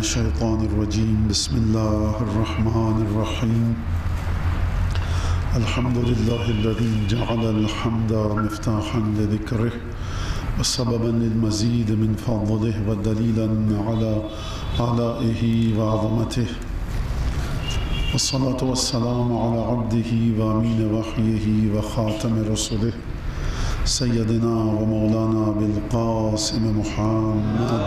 الشيطان الرجيم بسم الله الرحمن الرحيم الحمد لله الذي جعل الحمد مفتاحا لذكره وسببا للمزيد من فضله ودليلا على آلائه وعظمته والصلاة والسلام على عبده وأمين وحيه وخاتم رسله سيدنا ومولانا بالقاسم محمد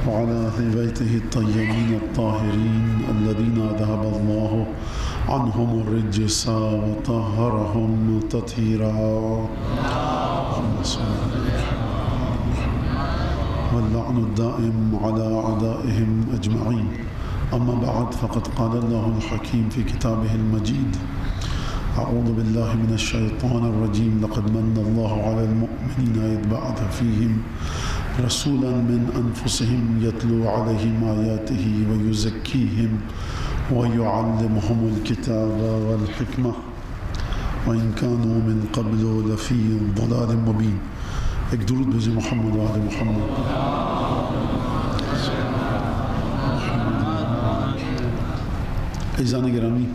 وعلى أهل بيته الطيبين الطاهرين الذين ذهب الله عنهم الرجس وطهرهم تطهيرا واللعن الدائم على أعدائهم أجمعين. أما بعد فقد قال الله الحكيم في كتابه المجيد أعوذ بالله من الشيطان الرجيم لقد من الله على المؤمنين إذ بعث فيهم رسولا من أنفسهم يتلو عليهم آياته ويزكيهم ويعلمهم الكتاب والحكمة وإن كانوا من قبل لفي ضلال مبين. ایک درود بھیجے محمد و آل محمد. عزیزان گرامی،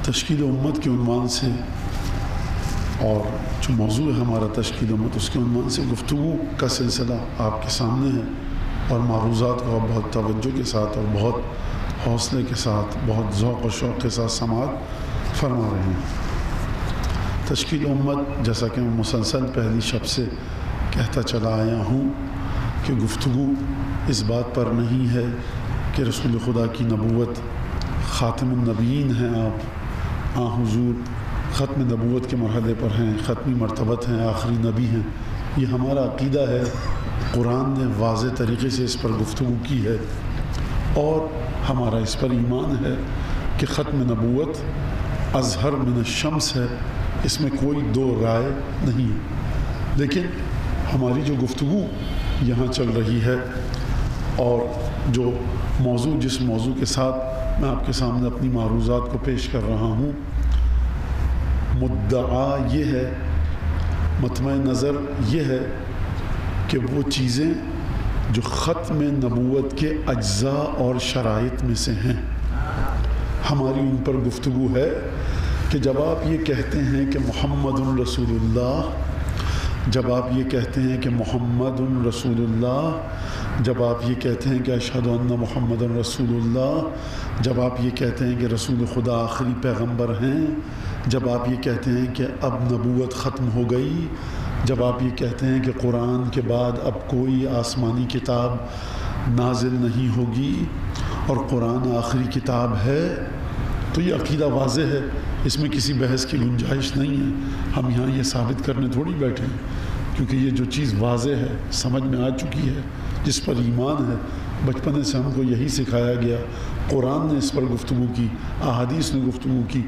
تشکیل امت کے عنوان سے اور جو موضوع ہے ہمارا تشکیل امت، اس کے عنوان سے گفتگو کا سلسلہ آپ کے سامنے ہے اور معروضات کو آپ بہت توجہ کے ساتھ اور بہت حوصلے کے ساتھ بہت ذوق و شوق کے ساتھ سماعت فرما رہے ہیں. تشکیل امت، جیسا کہ میں مسلسل پہلی شب سے کہتا چلا آیا ہوں کہ گفتگو اس بات پر نہیں ہے کہ رسول خدا کی نبوت خاتم النبیین ہیں، آپ حضور ختم نبوت کے مرحلے پر ہیں، ختمی مرتبت ہیں، آخری نبی ہیں. یہ ہمارا عقیدہ ہے. قرآن نے واضح طریقے سے اس پر گفتگو کی ہے اور ہمارا اس پر ایمان ہے کہ ختم نبوت اظہر من الشمس ہے، اس میں کوئی دو رائے نہیں ہے. لیکن ہماری جو گفتگو یہاں چل رہی ہے اور جو موضوع جس موضوع کے ساتھ میں آپ کے سامنے اپنی معروضات کو پیش کر رہا ہوں، مدعا یہ ہے، مطمع نظر یہ ہے کہ وہ چیزیں جو ختم نبوت کے اجزاء اور شرائط میں سے ہیں، ہماری ان پر گفتگو ہے کہ جب آپ یہ کہتے ہیں کہ محمد رسول اللہ، جب آپ یہ کہتے ہیں کہ محمد رسول اللہ، جب آپ یہ کہتے ہیں کہ اشہد ان محمد رسول اللہ، جب آپ یہ کہتے ہیں کہ رسول خدا آخری پیغمبر ہیں، جب آپ یہ کہتے ہیں کہ اب نبوت ختم ہو گئی، جب آپ یہ کہتے ہیں کہ قرآن کے بعد اب کوئی آسمانی کتاب نازل نہیں ہوگی اور قرآن آخری کتاب ہے، تو یہ عقیدہ واضح ہے، اس میں کسی بحث کی گنجائش نہیں ہے. ہم یہاں یہ ثابت کرنے تھوڑی بیٹھے ہیں، کیونکہ یہ جو چیز واضح ہے، سمجھ میں آ چکی ہے، جس پر ایمان ہے. بچپنے سے ہم کو یہی سکھایا گیا. قرآن نے اس پر گفتگو کی، احادیث نے گفتگو کی.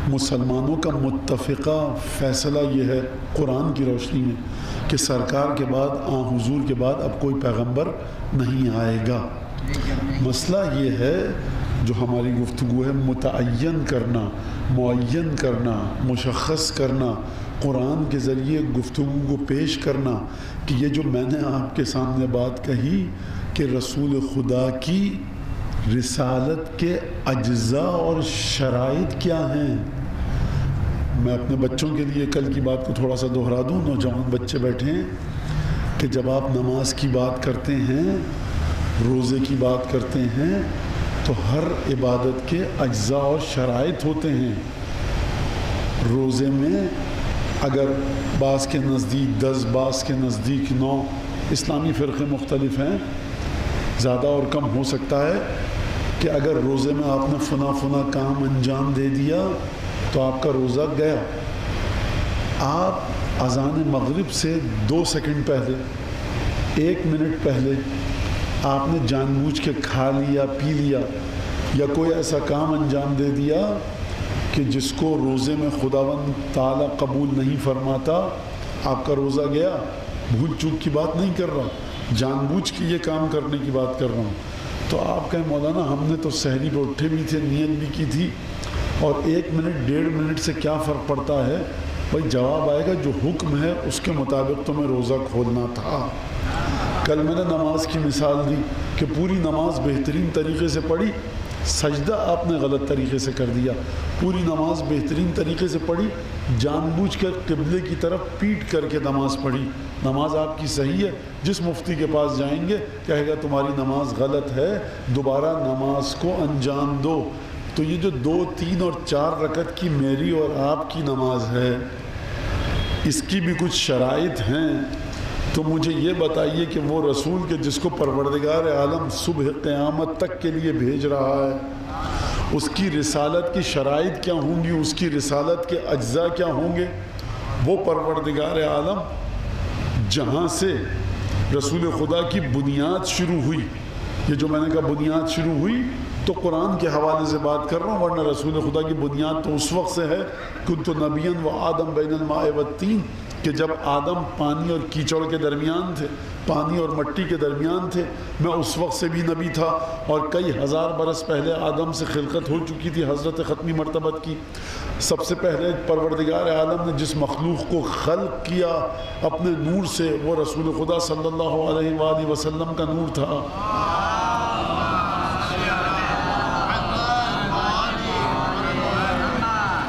مسلمانوں کا متفقہ فیصلہ یہ ہے قرآن کی روشنی میں کہ سرکار کے بعد حضور کے بعد اب کوئی پیغمبر نہیں آئے گا. مسئلہ یہ ہے جو ہماری گفتگو ہے متعین کرنا، معین کرنا، مشخص کرنا، قرآن کے ذریعے گفتگو کو پیش کرنا کہ یہ جو میں نے آپ کے سامنے بات کہی کہ رسول خدا کی رسالت کے اجزاء اور شرائط کیا ہیں. میں اپنے بچوں کے لیے کل کی بات کو تھوڑا سا دہرا دوں. نوجوان بچے بیٹھے ہیں کہ جب آپ نماز کی بات کرتے ہیں، روزے کی بات کرتے ہیں، تو ہر عبادت کے اجزاء اور شرائط ہوتے ہیں. روزے میں اگر بعض کے نزدیک 10، بعض کے نزدیک 9 اسلامی فرقے مختلف ہیں، زیادہ اور کم ہو سکتا ہے کہ اگر روزے میں آپ نے فنا کام انجام دے دیا تو آپ کا روزہ گیا. آپ اذان مغرب سے 2 سیکنڈ پہلے، 1 منٹ پہلے آپ نے جان بوجھ کے کھا لیا، پی لیا یا کوئی ایسا کام انجام دے دیا کہ جس کو روزے میں خداوند تعالیٰ قبول نہیں فرماتا، آپ کا روزہ گیا. بھول چوک کی بات نہیں کر رہا، جان بوجھ کے یہ کام کرنے کی بات کر رہا ہوں. تو آپ کہیں مولانا ہم نے تو سحری پہ اٹھے بھی تھے، نیت بھی کی تھی، اور 1 منٹ 1.5 منٹ سے کیا فرق پڑتا ہے. بھائی جواب آئے گا جو حکم ہے اس کے مطابق تمہیں روزہ کھولنا تھا۔ کل میں نے نماز کی مثال دی کہ پوری نماز بہترین طریقے سے پڑھی، سجدہ آپ نے غلط طریقے سے کر دیا۔ پوری نماز بہترین طریقے سے پڑھی، جان بوجھ کر قبلے کی طرف پیٹ کر کے نماز پڑھی، نماز آپ کی صحیح ہے۔ جس مفتی کے پاس جائیں گے کہے گا تمہاری نماز غلط ہے، دوبارہ نماز کو انجام دو۔ تو یہ جو 2، 3 اور 4 رکعت کی میری اور آپ کی نماز ہے، اس کی بھی کچھ شرائط ہیں۔ تو مجھے یہ بتائیے کہ وہ رسول کے جس کو پروردگار عالم صبح قیامت تک کے لیے بھیج رہا ہے، اس کی رسالت کی شرائط کیا ہوں گی، اس کی رسالت کے اجزاء کیا ہوں گے؟ وہ پروردگار عالم جہاں سے رسول خدا کی بنیاد شروع ہوئی، یہ جو میں نے کہا بنیاد شروع ہوئی تو قرآن کے حوالے سے بات کر رہا ہوں، ورنہ رسول خدا کی بنیاد تو اس وقت سے ہے کنت نبیا و آدم بین الماء والطین، کہ جب آدم پانی اور کیچڑ کے درمیان تھے، پانی اور مٹی کے درمیان تھے، میں اس وقت سے بھی نبی تھا، اور کئی ہزار برس پہلے آدم سے خلقت ہو چکی تھی حضرت ختمی مرتبت کی۔ سب سے پہلے پروردگار عالم نے جس مخلوق کو خلق کیا اپنے نور سے، وہ رسول خدا صلی اللہ علیہ وآلہ وسلم کا نور تھا۔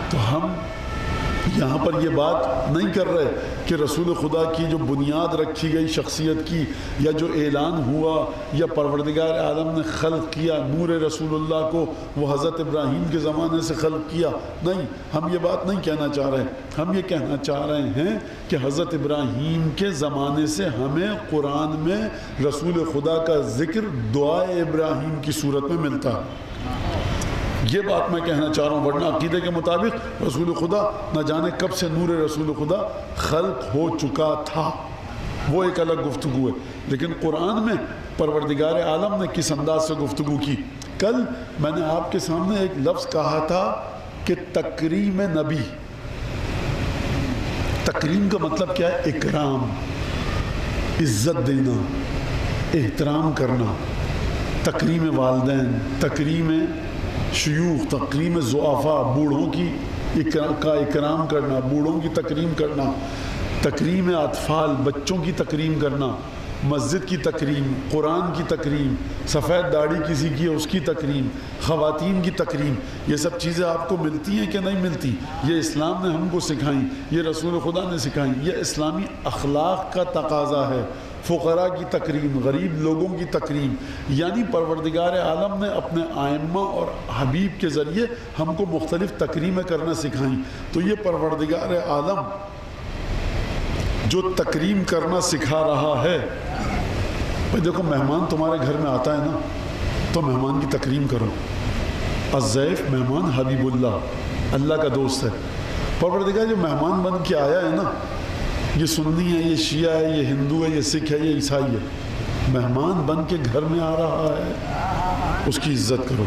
تو ہم یہاں پر یہ بات نہیں کر رہے کہ رسول خدا کی جو بنیاد رکھی گئی شخصیت کی، یا جو اعلان ہوا، یا پروردگار عالم نے خلق کیا نور رسول اللہ کو، وہ حضرت ابراہیم کے زمانے سے خلق کیا، نہیں، ہم یہ بات نہیں کہنا چاہ رہے۔ ہم یہ کہنا چاہ رہے ہیں کہ حضرت ابراہیم کے زمانے سے ہمیں قرآن میں رسول خدا کا ذکر دعائے ابراہیم کی صورت میں ملتا ہے۔ یہ بات میں کہنا چاہ رہا ہوں، ورنہ عقیدے کے مطابق رسول خدا نہ جانے کب سے نور رسول خدا خلق ہو چکا تھا، وہ ایک الگ گفتگو ہے۔ لیکن قرآن میں پروردگار عالم نے کس انداز سے گفتگو کی؟ کل میں نے آپ کے سامنے ایک لفظ کہا تھا کہ تکریم نبی۔ تکریم کا مطلب کیا ہے؟ اکرام، عزت دینا، احترام کرنا، تکریم والدین، تکریم شیوخ، تکریم ضعفاء، بوڑھوں کا اکرام کرنا، بوڑھوں کی تکریم کرنا، تکریم اطفال، بچوں کی تکریم کرنا، مسجد کی تکریم، قرآن کی تکریم، سفید داڑھی کسی کی ہے اس کی تکریم، خواتین کی تکریم، یہ سب چیزیں آپ کو ملتی ہیں کہ نہیں ملتی؟ یہ اسلام نے ہم کو سکھائیں، یہ رسول خدا نے سکھائیں، یہ اسلامی اخلاق کا تقاضا ہے۔ فقراء کی تکریم، غریب لوگوں کی تکریم، یعنی پروردگار عالم نے اپنے آئمہ اور حبیب کے ذریعے ہم کو مختلف تکریمیں کرنا سکھائیں۔ تو یہ پروردگار عالم جو تکریم کرنا سکھا رہا ہے، بھائی دیکھو مہمان تمہارے گھر میں آتا ہے نا، تو مہمان کی تکریم کرو۔ الضیف، مہمان حبیب اللہ، اللہ کا دوست ہے۔ پروردگار جو مہمان بن کے آیا ہے نا، یہ سنی ہے، یہ شیعہ ہے، یہ ہندو ہے، یہ سکھ ہے، یہ عیسائی ہے، مہمان بن کے گھر میں آ رہا ہے، اس کی عزت کرو۔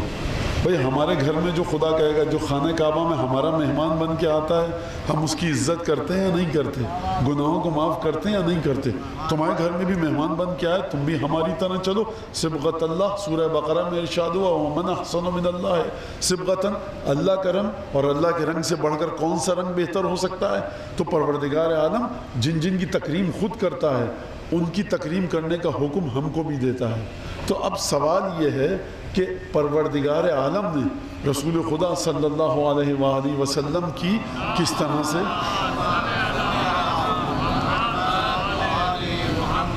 بھئی ہمارے گھر میں جو خدا کہے گا، جو خانہ کعبہ میں ہمارا مہمان بن کے آتا ہے، ہم اس کی عزت کرتے ہیں یا نہیں کرتے؟ گناہوں کو معاف کرتے ہیں یا نہیں کرتے؟ تمہارے گھر میں بھی مہمان بن کے آئے، تم بھی ہماری طرح چلو۔ صبغۃ اللہ، سورہ بقرہ میں ارشاد ہوا ومن احسن من اللہ صبغۃ، اللہ کا رنگ اور اللہ کے رنگ سے بڑھ کر کون سا رنگ بہتر ہو سکتا ہے؟ تو پروردگار عالم جن جن کی تکریم خود کرتا ہے، ان کی تکریم کرنے کا حکم ہم کو بھی دیتا ہے۔ تو اب سوال یہ ہے کہ پروردگار عالم نے رسول خدا صلی اللہ علیہ وآلہ وسلم کی کس طرح سے،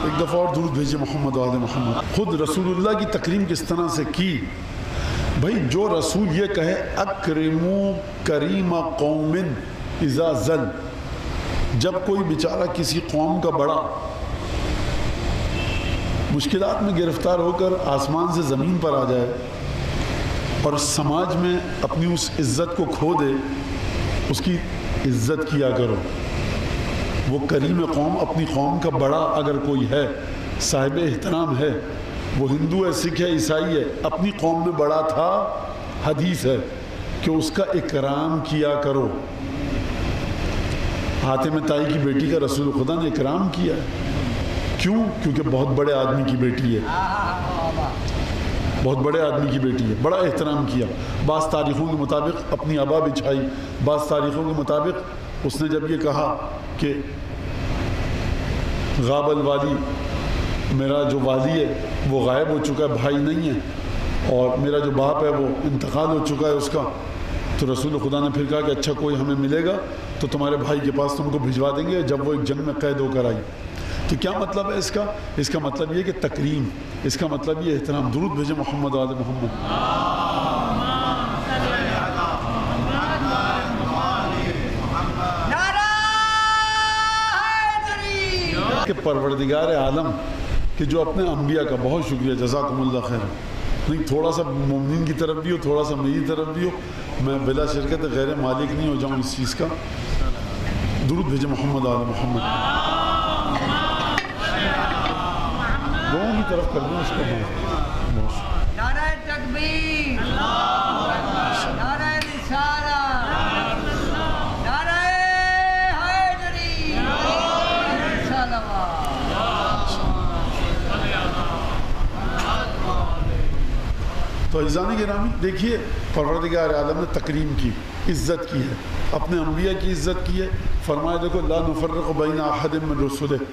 ایک دفعہ اور درود بھیجے محمد و آل محمد، خود رسول اللہ کی تکریم کس طرح سے کی؟ بھائی جو رسول یہ کہے اکرموا کریم قوم اذا زل، جب کوئی بیچارہ کسی قوم کا بڑا مشکلات میں گرفتار ہو کر آسمان سے زمین پر آ جائے اور سماج میں اپنی اس عزت کو کھو دے، اس کی عزت کیا کرو۔ وہ کریم قوم، اپنی قوم کا بڑا اگر کوئی ہے، صاحب احترام ہے، وہ ہندو ہے، سکھ ہے، عیسائی ہے، اپنی قوم میں بڑا تھا، حدیث ہے کہ اس کا اکرام کیا کرو۔ حاتم طائی کی بیٹی کا رسول خدا نے اکرام کیا ہے۔ کیوں؟ کیونکہ بہت بڑے آدمی کی بیٹی ہے، بہت بڑے آدمی کی بیٹی ہے، بڑا احترام کیا۔ بعض تاریخوں کے مطابق اپنی عبا بچھائی، بعض تاریخوں کے مطابق اس نے جب یہ کہا کہ غاب الوالی، میرا جو والی ہے وہ غائب ہو چکا ہے، بھائی نہیں ہے، اور میرا جو باپ ہے وہ انتقال ہو چکا ہے اس کا، تو رسول خدا نے پھر کہا کہ اچھا کوئی ہمیں ملے گا تو تمہارے بھائی کے پاس تم کو بھجوا دیں گے جب وہ ایک جنگ میں قید ہو کر آئی۔ تو کیا مطلب ہے اس کا؟ اس کا مطلب یہ کہ تکریم، اس کا مطلب یہ احترام۔ درود بھیجے محمد آل محمد۔ کہ پروردگار عالم کہ جو اپنے انبیاء کا، بہت شکریہ، جزاکم اللہ خیر، نہیں تھوڑا سا مومنین کی طرف بھی ہو، تھوڑا سا میری طرف بھی ہو، میں بلا شرکت غیر مالک نہیں ہو جاؤں اس چیز کا۔ درود بھیجے محمد آل محمد۔ لوگوں کی طرف کر دیں اس کو۔ نعرہ تکبیر، نعرہ رسالت، نعرہ حیدری، تو عزیزان گرامی دیکھیے، پروردگار عالم نے تکریم کی، عزت کی ہے، اپنے انبیاء کی عزت کی ہے۔ فرمایا دیکھو لا نفرق بین احد من رسلہ،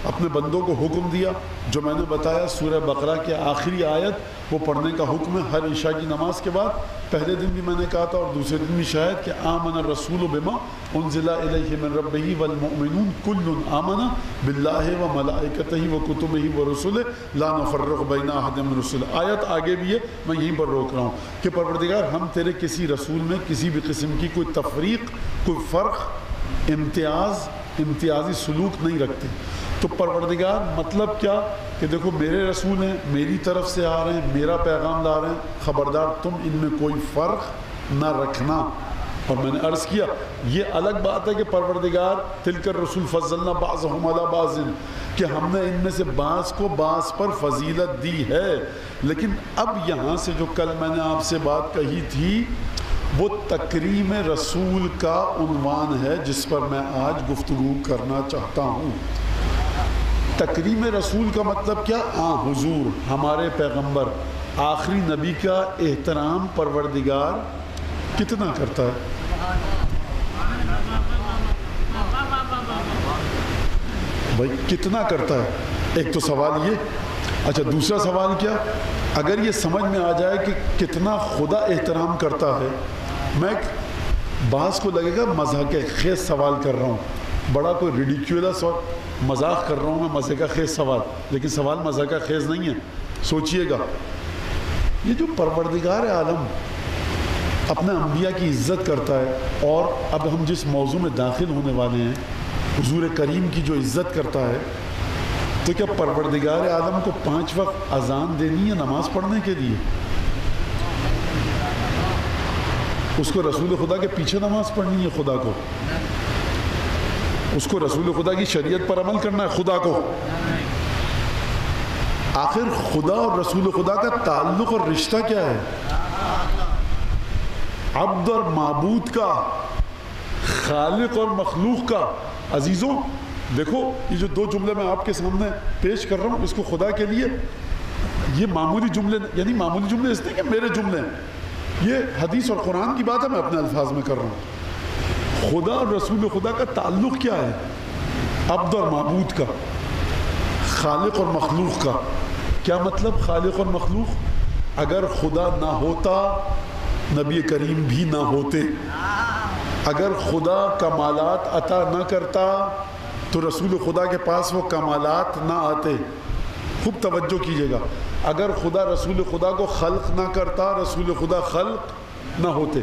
اپنے بندوں کو حکم دیا جو میں نے بتایا سورہ بقرہ کے آخری آیت وہ پڑھنے کا حکم ہے ہر عشاء کی نماز کے بعد۔ پہلے دن بھی میں نے کہا تھا اور دوسرے دن بھی شاید کہ آمن الرسول بما انزل الیہ من ربہ والمؤمنون کل آمن باللہ وملائکتہ وکتبہ ورسلہ لا نفرق بین احد من رسلہ۔ آیت آگے بھی ہے، میں یہیں پر روک رہا ہوں کہ پروردگار ہم تیرے کسی رسول میں کسی بھی قسم کی کوئی تفریق، کوئی فرق، امتیازی سلوک نہیں رکھتے۔ تو پروردگار مطلب کیا کہ دیکھو میرے رسول ہیں، میری طرف سے آ رہے ہیں، میرا پیغام لا رہے ہیں، خبردار تم ان میں کوئی فرق نہ رکھنا۔ اور میں نے عرض کیا یہ الگ بات ہے کہ پروردگار تلک الرسول فضلنا بعضهم علی بعض، کہ ہم نے ان میں سے بعض کو بعض پر فضیلت دی ہے، لیکن اب یہاں سے جو کل میں نے آپ سے بات کہی تھی وہ تکریم رسول کا عنوان ہے جس پر میں آج گفتگو کرنا چاہتا ہوں۔ تکریم رسول کا مطلب کیا؟ حضور ہمارے پیغمبر آخری نبی کا احترام پروردگار کتنا کرتا ہے؟ بھائی کتنا کرتا ہے؟ ایک تو سوال یہ۔ اچھا دوسرا سوال کیا؟ اگر یہ سمجھ میں آ جائے کہ کتنا خدا احترام کرتا ہے، میں بعض کو لگے گا مزاح خیز سوال کر رہا ہوں، بڑا کوئی ریڈیکیولس اور مذاق کر رہا ہوں میں، مزے کا خیز سوال، لیکن سوال مزے کا خیز نہیں ہے۔ سوچئے گا یہ جو پروردگار عالم اپنے انبیاء کی عزت کرتا ہے، اور اب ہم جس موضوع میں داخل ہونے والے ہیں حضور کریم کی جو عزت کرتا ہے، تو کیا پروردگار عالم کو 5 وقت اذان دینی ہے نماز پڑھنے کے لیے؟ اس کو رسول خدا کے پیچھے نماز پڑھنی ہے خدا کو؟ اس کو رسول خدا کی شریعت پر عمل کرنا ہے خدا کو؟ آخر خدا اور رسول خدا کا تعلق اور رشتہ کیا ہے؟ عبد اور معبود کا، خالق اور مخلوق کا۔ عزیزوں دیکھو یہ جو 2 جملے میں آپ کے سامنے پیش کر رہا ہوں اس کو خدا کے لیے، یہ معمولی جملے، یعنی معمولی جملے اس لیے کہ میرے جملے ہیں، یہ حدیث اور قرآن کی بات ہے، میں اپنے الفاظ میں کر رہا ہوں۔ خدا اور رسول خدا کا تعلق کیا ہے؟ عبد اور معبود کا، خالق اور مخلوق کا۔ کیا مطلب خالق اور مخلوق؟ اگر خدا نہ ہوتا نبی کریم بھی نہ ہوتے، اگر خدا کمالات عطا نہ کرتا تو رسول خدا کے پاس وہ کمالات نہ آتے۔ خوب توجہ کیجئے گا، اگر خدا رسول خدا کو خلق نہ کرتا رسول خدا خلق نہ ہوتے۔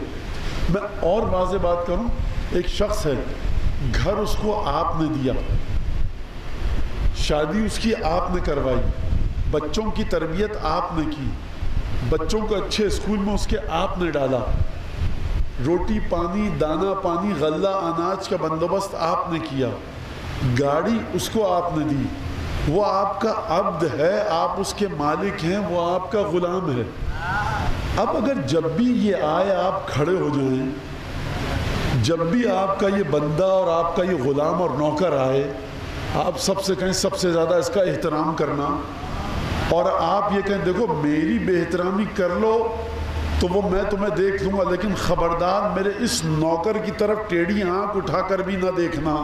میں اور واضح بات کروں، ایک شخص ہے، گھر اس کو آپ نے دیا، شادی اس کی آپ نے کروائی، بچوں کی تربیت آپ نے کی، بچوں کو اچھے اسکول میں اس کے آپ نے ڈالا، روٹی پانی، دانہ پانی، غلہ اناج کا بندوبست آپ نے کیا، گاڑی اس کو آپ نے دی، وہ آپ کا عبد ہے، آپ اس کے مالک ہیں، وہ آپ کا غلام ہے۔ اب اگر جب بھی یہ آئے آپ کھڑے ہو جائیں، جب بھی آپ کا یہ بندہ اور آپ کا یہ غلام اور نوکر آئے، آپ سب سے کہیں سب سے زیادہ اس کا احترام کرنا، اور آپ یہ کہیں دیکھو میری بے احترامی کر لو تو وہ میں تمہیں دیکھ لوں گا، لیکن خبردار میرے اس نوکر کی طرف ٹیڑھی آنکھ اٹھا کر بھی نہ دیکھنا۔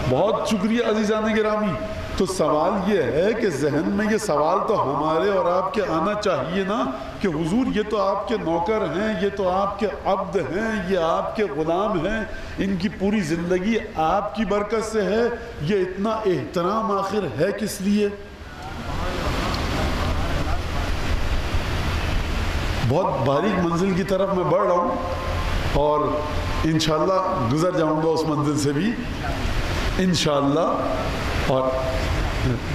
بہت شکریہ عزیزان گرامی۔ تو سوال یہ ہے کہ ذہن میں یہ سوال تو ہمارے اور آپ کے آنا چاہیے نا کہ حضور یہ تو آپ کے نوکر ہیں، یہ تو آپ کے عبد ہیں، یہ آپ کے غلام ہیں، ان کی پوری زندگی آپ کی برکت سے ہے، یہ اتنا احترام آخر ہے کس لیے؟ بہت باریک منزل کی طرف میں بڑھ رہا ہوں اور انشاءاللہ گزر جاؤں گا اس منزل سے بھی انشاءاللہ۔ اور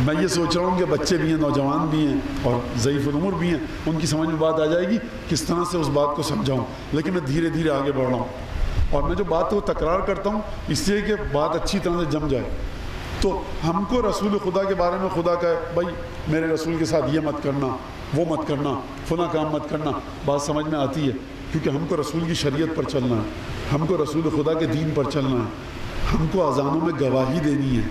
میں یہ سوچ رہا ہوں کہ بچے بھی ہیں، نوجوان بھی ہیں اور ضعیف العمر بھی ہیں، ان کی سمجھ میں بات آ جائے گی کس طرح سے اس بات کو سمجھاؤں، لیکن میں دھیرے دھیرے آگے بڑھ رہا ہوں اور میں جو بات کو تکرار کرتا ہوں اس لیے کہ بات اچھی طرح سے جم جائے۔ تو ہم کو رسول خدا کے بارے میں خدا کہے بھائی میرے رسول کے ساتھ یہ مت کرنا، وہ مت کرنا، فلاں کام مت کرنا، بات سمجھ میں آتی ہے کیونکہ ہم کو رسول کی شریعت پر چلنا ہے، ہم کو رسول خدا کے دین پر چلنا ہے، ہم کو اذانوں میں گواہی دینی ہے،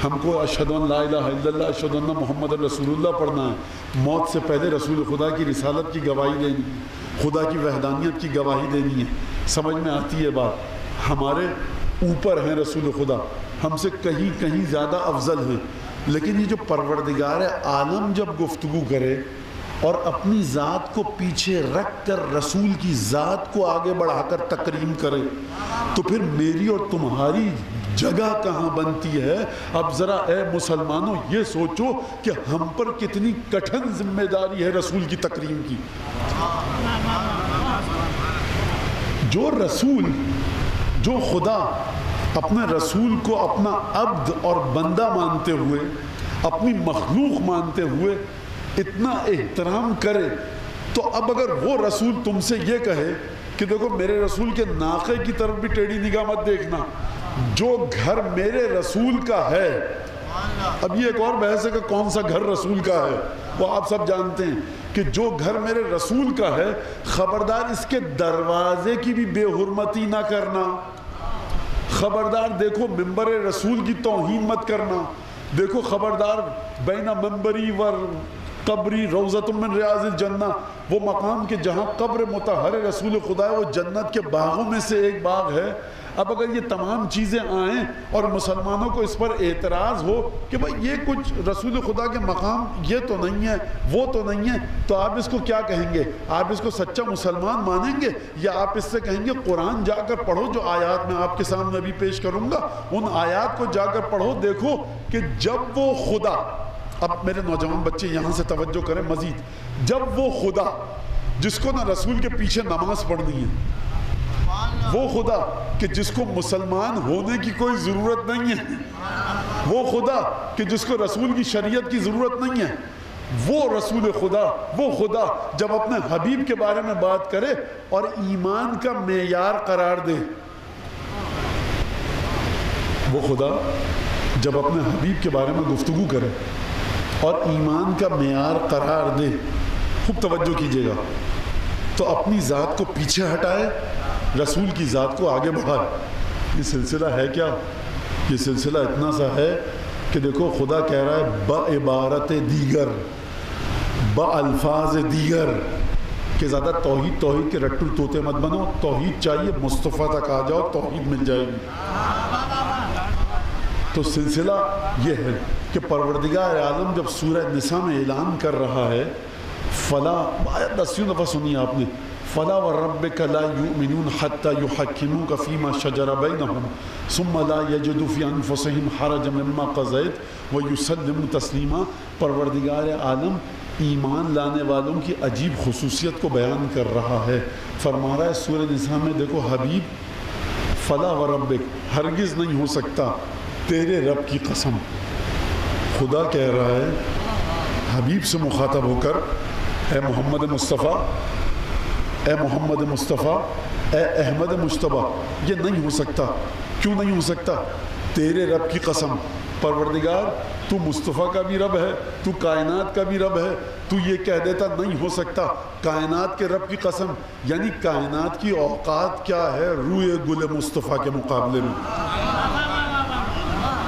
ہم کو اشہد ان لا الہ الا اللہ اشہد ان محمد رسول اللہ پڑھنا ہے، موت سے پہلے رسول خدا کی رسالت کی گواہی دینی ہے، خدا کی وحدانیت کی گواہی دینی ہے۔ سمجھ میں آتی ہے بات؟ ہمارے اوپر ہیں رسول خدا، ہم سے کہیں کہیں زیادہ افضل ہیں، لیکن یہ جو پروردگار عالم جب گفتگو کرے اور اپنی ذات کو پیچھے رکھ کر رسول کی ذات کو آگے بڑھا کر تکریم کرے تو پھر میری اور تمہاری جگہ کہاں بنتی ہے؟ اب ذرا اے مسلمانوں یہ سوچو کہ ہم پر کتنی کٹھن ذمہ داری ہے رسول کی تکریم کی۔ جو رسول، جو خدا اپنے رسول کو اپنا عبد اور بندہ مانتے ہوئے، اپنی مخلوق مانتے ہوئے اتنا احترام کرے، تو اب اگر وہ رسول تم سے یہ کہے کہ دیکھو میرے رسول کے ناقے کی طرف بھی ٹیڑھی نگاہ مت دیکھنا، جو گھر میرے رسول کا ہے، اب یہ ایک اور بحث ہے کہ کون سا گھر رسول کا ہے، وہ آپ سب جانتے ہیں کہ جو گھر میرے رسول کا ہے خبردار اس کے دروازے کی بھی بے حرمتی نہ کرنا، خبردار دیکھو ممبر رسول کی توہین مت کرنا، دیکھو خبردار بین ممبری و قبری روضۃ من ریاض الجنہ، وہ مقام کہ جہاں قبر مطہر رسول خدا ہے وہ جنت کے باغوں میں سے ایک باغ ہے۔ اب اگر یہ تمام چیزیں آئیں اور مسلمانوں کو اس پر اعتراض ہو کہ بھئی یہ کچھ رسول خدا کے مقام یہ تو نہیں ہے، وہ تو نہیں ہے، تو آپ اس کو کیا کہیں گے؟ آپ اس کو سچا مسلمان مانیں گے یا آپ اس سے کہیں گے قرآن جا کر پڑھو، جو آیات میں آپ کے سامنے بھی پیش کروں گا ان آیات کو جا کر پڑھو، دیکھو کہ جب وہ خدا، اب میرے نوجوان بچے یہاں سے توجہ کریں مزید، جب وہ خدا جس کو نہ رسول کے پیچھے نماز پڑھنی ہے، وہ خدا کہ جس کو مسلمان ہونے کی کوئی ضرورت نہیں ہے، وہ خدا کہ جس کو رسول کی شریعت کی ضرورت نہیں ہے، وہ رسول خدا، وہ خدا جب اپنے حبیب کے بارے میں بات کرے اور ایمان کا معیار قرار دے، وہ خدا جب اپنے حبیب کے بارے میں گفتگو کرے اور ایمان کا معیار قرار دے، خوب توجہ کیجئے گا، تو اپنی ذات کو پیچھے ہٹائے، رسول کی ذات کو آگے بڑھائے۔ یہ سلسلہ ہے کیا؟ یہ سلسلہ اتنا سا ہے کہ دیکھو خدا کہہ رہا ہے بعبارت دیگر، بالفاظ دیگر، کہ زیادہ توحید کے رٹو طوطے مت بنو، توحید چاہیے مصطفیٰ تک آ جاؤ، توحید مل جائے گی۔ تو سلسلہ یہ ہے کہ پروردگار عالم جب سورہ نساء میں اعلان کر رہا ہے، فلا، آیت 10 دفعہ سنی آپ نے، فلا وربک لا یؤمنون حتی یحکموک فیما شجر بینہم ثم لا یجدوا فی انفسہم حرجا مما قضیت ویسلموا تسلیما۔ پروردگار عالم ایمان لانے والوں کی عجیب خصوصیت کو بیان کر رہا ہے، فرما رہا ہے سورہ نساء میں، دیکھو حبیب، فلا وربک، ہرگز نہیں ہو سکتا، تیرے رب کی قسم، خدا کہہ رہا ہے حبیب سے مخاطب ہو کر، اے محمد مصطفیٰ، اے محمد مصطفیٰ، اے احمد مجتبیٰ، یہ نہیں ہو سکتا۔ کیوں نہیں ہو سکتا؟ تیرے رب کی قسم، پروردگار تو مصطفیٰ کا بھی رب ہے، تو کائنات کا بھی رب ہے، تو یہ کہہ دیتا نہیں ہو سکتا، کائنات کے رب کی قسم، یعنی کائنات کی اوقات کیا ہے روئے گل مصطفیٰ کے مقابلے میں؟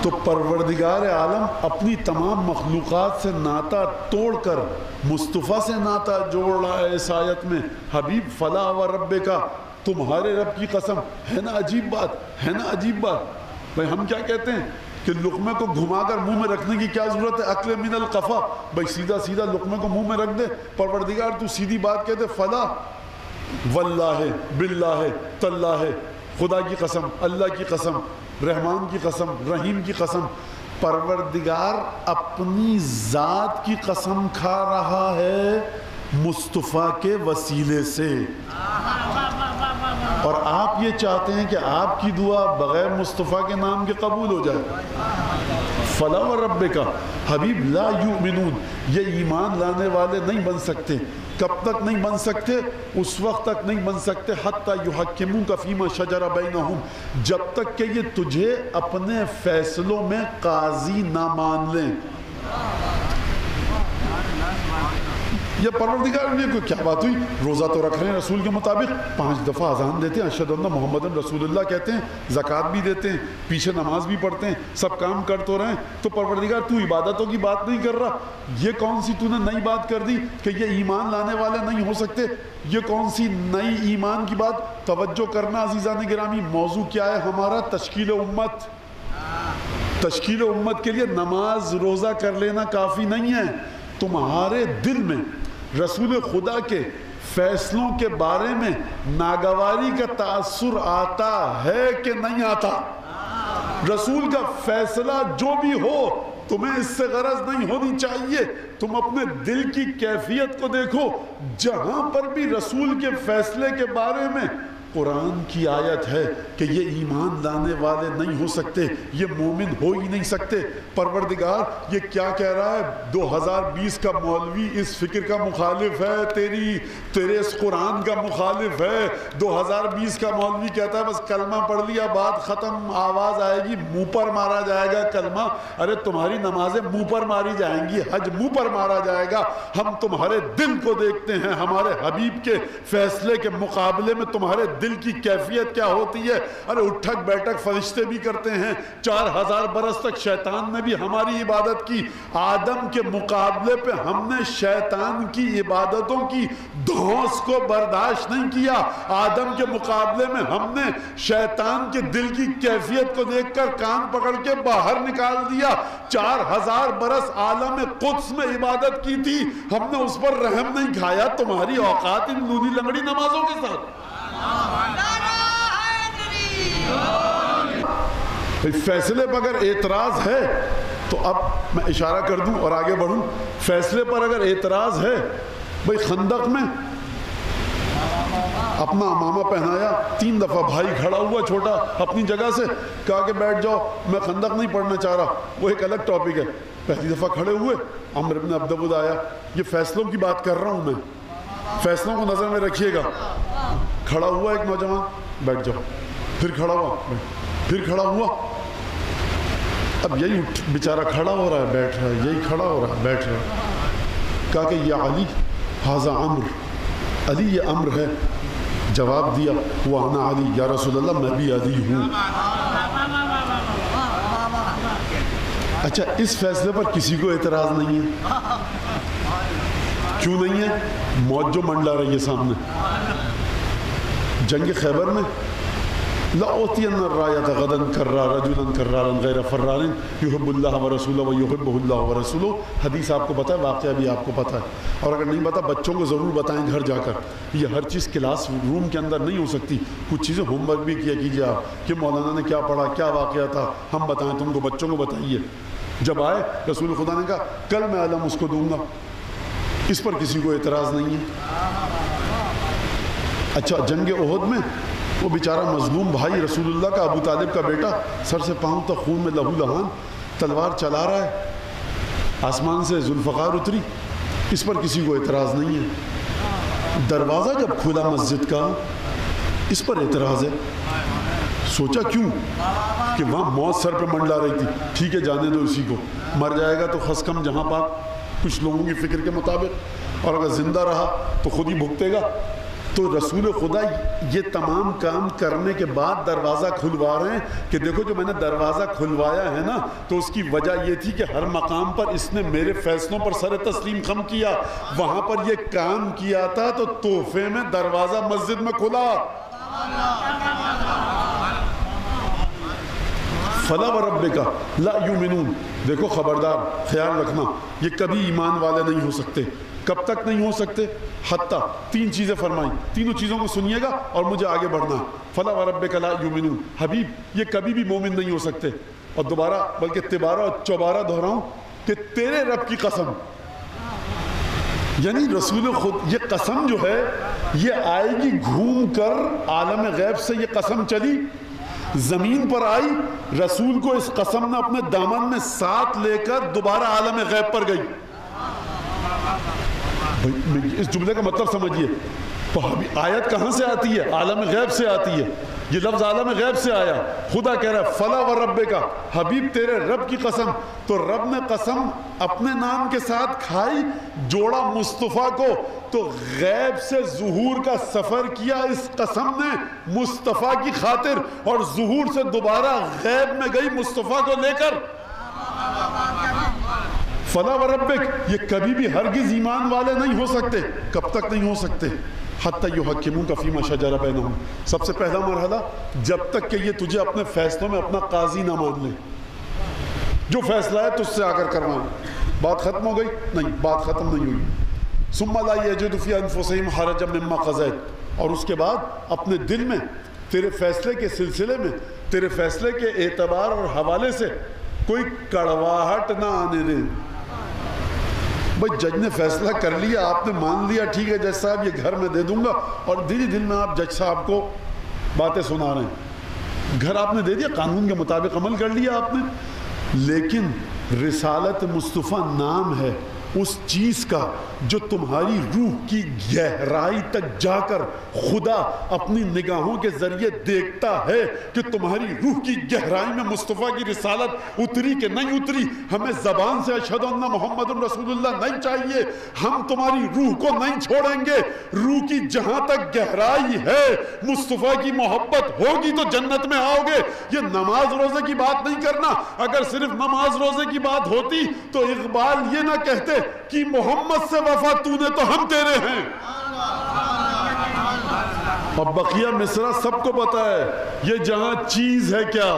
تو پروردگار عالم اپنی تمام مخلوقات سے ناتا توڑ کر مصطفیٰ سے ناتا جوڑ رہا ہے اس آیت میں. حبیب فلا و رب کا، تمہارے رب کی قسم. ہے نا عجیب بات، ہے نا عجیب بات. بھائی ہم کیا کہتے ہیں کہ لقمے کو گھما کر منہ میں رکھنے کی کیا ضرورت ہے؟ اکل من القفا، بھائی سیدھا سیدھا لقمے کو منہ میں رکھ دے. پروردگار تو سیدھی بات کہتے، فلا واللہ باللہ تاللہ، خدا کی قسم، اللہ کی قسم، رحمان کی قسم، رحیم کی قسم. پروردگار اپنی ذات کی قسم کھا رہا ہے مصطفیٰ کے وسیلے سے. اور آپ یہ چاہتے ہیں کہ آپ کی دعا بغیر مصطفیٰ کے نام کے قبول ہو جائے. فلا وربک حبیب لا یؤمنون، یہ ایمان لانے والے نہیں بن سکتے. کب تک نہیں بن سکتے؟ اس وقت تک نہیں بن سکتے حتی یحکموک فیما شجر بینہم، جب تک کہ یہ تجھے اپنے فیصلوں میں قاضی نہ مان لیں. یہ پروردگار نے کوئی کیا بات ہوئی؟ روزہ تو رکھ رہے ہیں رسول کے مطابق، 5 دفعہ اذان دیتے ہیں، اشہد ان محمد رسول اللہ کہتے ہیں، زکوٰۃ بھی دیتے ہیں، پیچھے نماز بھی پڑھتے ہیں، سب کام کر تو رہے ہیں. تو پروردگار تو عبادتوں کی بات نہیں کر رہا. یہ کون سی تو نے نئی بات کر دی کہ یہ ایمان لانے والے نہیں ہو سکتے؟ یہ کون سی نئی ایمان کی بات؟ توجہ کرنا عزیزان گرامی، موضوع کیا ہے ہمارا؟ تشکیل امت. تشکیل امت کے لیے نماز روزہ کر لینا کافی نہیں ہے. تمہارے دل میں رسول خدا کے فیصلوں کے بارے میں ناگواری کا تاثر آتا ہے کہ نہیں آتا؟ رسول کا فیصلہ جو بھی ہو تمہیں اس سے غرض نہیں ہونی چاہیے. تم اپنے دل کی کیفیت کو دیکھو. جہاں پر بھی رسول کے فیصلے کے بارے میں قرآن کی آیت ہے کہ یہ ایمان لانے والے نہیں ہو سکتے، یہ مومن ہو ہی نہیں سکتے. پروردگار یہ کیا کہہ رہا ہے؟ 2020 کا مولوی اس فکر کا مخالف ہے، تیرے اس قرآن کا مخالف ہے. 2020 کا مولوی کہتا ہے بس کلمہ پڑھ لیا بات ختم، آواز آئے گی منہ پر مارا جائے گا کلمہ. ارے تمہاری نمازیں منہ پر ماری جائیں گی، حج منہ پر مارا جائے گا. ہم تمہارے دل کو دیکھتے ہیں. ہمارے حبیب کے فیصلے کے مقابلے میں تمہارے دل کی کیفیت کیا ہوتی ہے؟ ارے اٹھک بیٹھک فرشتے بھی کرتے ہیں. 4000 برس تک شیطان نے بھی ہماری عبادت کی. آدم کے مقابلے پہ ہم نے شیطان کی عبادتوں کی دھونس کو برداشت نہیں کیا. آدم کے مقابلے میں ہم نے شیطان کے دل کی کیفیت کو دیکھ کر کان پکڑ کے باہر نکال دیا. 4000 برس عالم قدس میں عبادت کی تھی، ہم نے اس پر رحم نہیں کھایا. تمہاری اوقات ان لونی لنگڑی نمازوں کے ساتھ. فیصلے پر اگر اعتراض ہے تو اب میں اشارہ کر دوں اور آگے بڑھوں. فیصلے پر اگر اعتراض ہے، بھئی خندق میں اپنا امامہ پہنایا، 3 دفعہ بھائی کھڑا ہوا چھوٹا اپنی جگہ سے، کہا کہ بیٹھ جاؤ میں خندق نہیں پڑھنا چاہ رہا. وہ ایک الگ ٹاپک ہے. پہلی دفعہ کھڑے ہوئے، عمر بن عبدود آیا. یہ فیصلوں کی بات کر رہا ہوں میں، فیصلوں کو نظر میں رکھیے گا. کھڑا ہوا ایک نوجوان، بیٹھ جاؤ. پھر کھڑا ہوا، پھر کھڑا ہوا. اب یہی بیچارہ کھڑا ہو رہا ہے بیٹھ رہا ہے، یہی کھڑا ہو رہا ہے بیٹھ رہا ہے. کہا کہ یا علی ھذا عمر، علی یہ عمر ہے. جواب دیا وانا علی، یا رسول اللہ میں بھی علی ہوں. اچھا اس فیصلے پر کسی کو اعتراض نہیں ہے؟ کیوں نہیں ہے؟ موت جو منڈلا رہی ہے سامنے. جنگ خیبر میں لَأُعْطِيَنَّ الرَّایَةَ غَدًا كَرَّارًا رَجُلًا كَرَّارًا غَیْرَ فَرَّارٍ يُحِبُّ اللَّهَ وَرَسُولَهُ وَيُحِبُّهُ اللَّهُ وَرَسُولُهُ. حدیث آپ کو پتہ ہے، واقعہ بھی آپ کو پتہ ہے، اور اگر نہیں پتہ بچوں کو ضرور بتائیں گھر جا کر. یہ ہر چیز کلاس روم کے اندر نہیں ہو سکتی. کچھ چیزیں ہوم ورک بھی کیا کیجیے آپ کہ مولانا نے کیا پڑھا، کیا واقعہ تھا، ہم بتائیں تم کو، بچوں کو بتائیے. جب آئے رسول خدا نے کہا کل میں علم اس کو دوں گا. اس پر کسی کو اعتراض نہیں ہے. اچھا جنگ احد میں وہ بیچارہ مظلوم بھائی رسول اللہ کا، ابو طالب کا بیٹا، سر سے پاؤں تک خون میں لہو لہان، تلوار چلا رہا ہے، آسمان سے ذوالفقار اتری. اس پر کسی کو اعتراض نہیں ہے. دروازہ جب کھلا مسجد کا، اس پر اعتراض ہے. سوچا کیوں؟ کہ وہاں موت سر پہ منڈلا رہی تھی. ٹھیک ہے جانے دو اسی کو، مر جائے گا تو خس کم جہاں پاک کچھ لوگوں کی فکر کے مطابق، اور اگر زندہ رہا تو خود ہی بھگتے گا. تو تو رسول خدا یہ تمام کام کرنے کے بعد دروازہ کھلوا رہے ہیں کہ دیکھو جو میں نے دروازہ کھلوایا ہے نا تو اس کی وجہ یہ تھی کہ ہر مقام پر اس نے میرے فیصلوں پر سر تسلیم خم کیا، وہاں پر یہ کام کیا تھا تو تحفے میں دروازہ مسجد میں کھلا۔ فلا وربک لا یؤمنون، دیکھو خبردار خیال رکھنا یہ کبھی ایمان والے نہیں ہو سکتے۔ کب تک نہیں ہو سکتے؟ حتیٰ تین چیزیں فرمائیں، تینوں چیزوں کو سنیے گا اور مجھے آگے بڑھنا ہے۔ فلا وربک لا یؤمنون، حبیب یہ کبھی بھی مومن نہیں ہو سکتے۔ اور دوبارہ بلکہ تبارہ اور چوبارہ دہراؤں کہ تیرے رب کی قسم، یعنی رسول خود یہ قسم جو ہے یہ آئے گی گھوم کر عالم غیب سے، یہ قسم چلی زمین پر آئی، رسول کو اس قسم نے اپنے دامن میں ساتھ لے کر دوبارہ عالم غیب پر گئی۔ اس جملے کا مطلب سمجھیے، تو آیت کہاں سے آتی ہے؟ عالم غیب سے آتی ہے، یہ لفظ عالم غیب سے آیا۔ خدا کہہ رہا ہے فلا وربک، حبیب تیرے رب کی قسم، تو رب نے قسم اپنے نام کے ساتھ کھائی، جوڑا مصطفیٰ کو، تو غیب سے ظہور کا سفر کیا اس قسم نے مصطفیٰ کی خاطر، اور ظہور سے دوبارہ غیب میں گئی مصطفیٰ کو لے کر۔ فلا وربک، یہ کبھی بھی ہرگز ایمان والے نہیں ہو سکتے۔ کب تک نہیں ہو سکتے؟ حتی یحکموک فیما شجر بینہم، سب سے پہلا مرحلہ جب تک کہ یہ تجھے اپنے فیصلوں میں اپنا قاضی نہ مان لے، جو فیصلہ ہے تجھ سے آ کر کروائیں۔ بات ختم ہو گئی؟ نہیں، بات ختم نہیں ہوئی۔ ثم لا یجدوا فی انفسہم حرجا مما قضیت، اور اس کے بعد اپنے دل میں تیرے فیصلے کے سلسلے میں، تیرے فیصلے کے اعتبار اور حوالے سے کوئی کڑواہٹ نہ آنے دیں۔ بھائی جج نے فیصلہ کر لیا، آپ نے مان لیا، ٹھیک ہے جج صاحب یہ گھر میں دے دوں گا، اور دل دل میں آپ جج صاحب کو باتیں سنا رہے ہیں۔ گھر آپ نے دے دیا، قانون کے مطابق عمل کر لیا آپ نے، لیکن رسالت مصطفیٰ نام ہے اس چیز کا جو تمہاری روح کی گہرائی تک جا کر خدا اپنی نگاہوں کے ذریعے دیکھتا ہے کہ تمہاری روح کی گہرائی میں مصطفیٰ کی رسالت اتری کہ نہیں اتری۔ ہمیں زبان سے اشہد ان محمد رسول اللہ نہیں چاہیے، ہم تمہاری روح کو نہیں چھوڑیں گے۔ روح کی جہاں تک گہرائی ہے مصطفیٰ کی محبت ہوگی تو جنت میں آؤ گے۔ یہ نماز روزے کی بات نہیں کرنا، اگر صرف نماز روزے کی بات ہوتی تو اقبال یہ نہ کہتے کہ محمد سے وفا تو نے تو ہم تیرے ہیں۔ اب بقیہ مصرع سب کو پتا ہے، یہ جہاں چیز ہے کیا،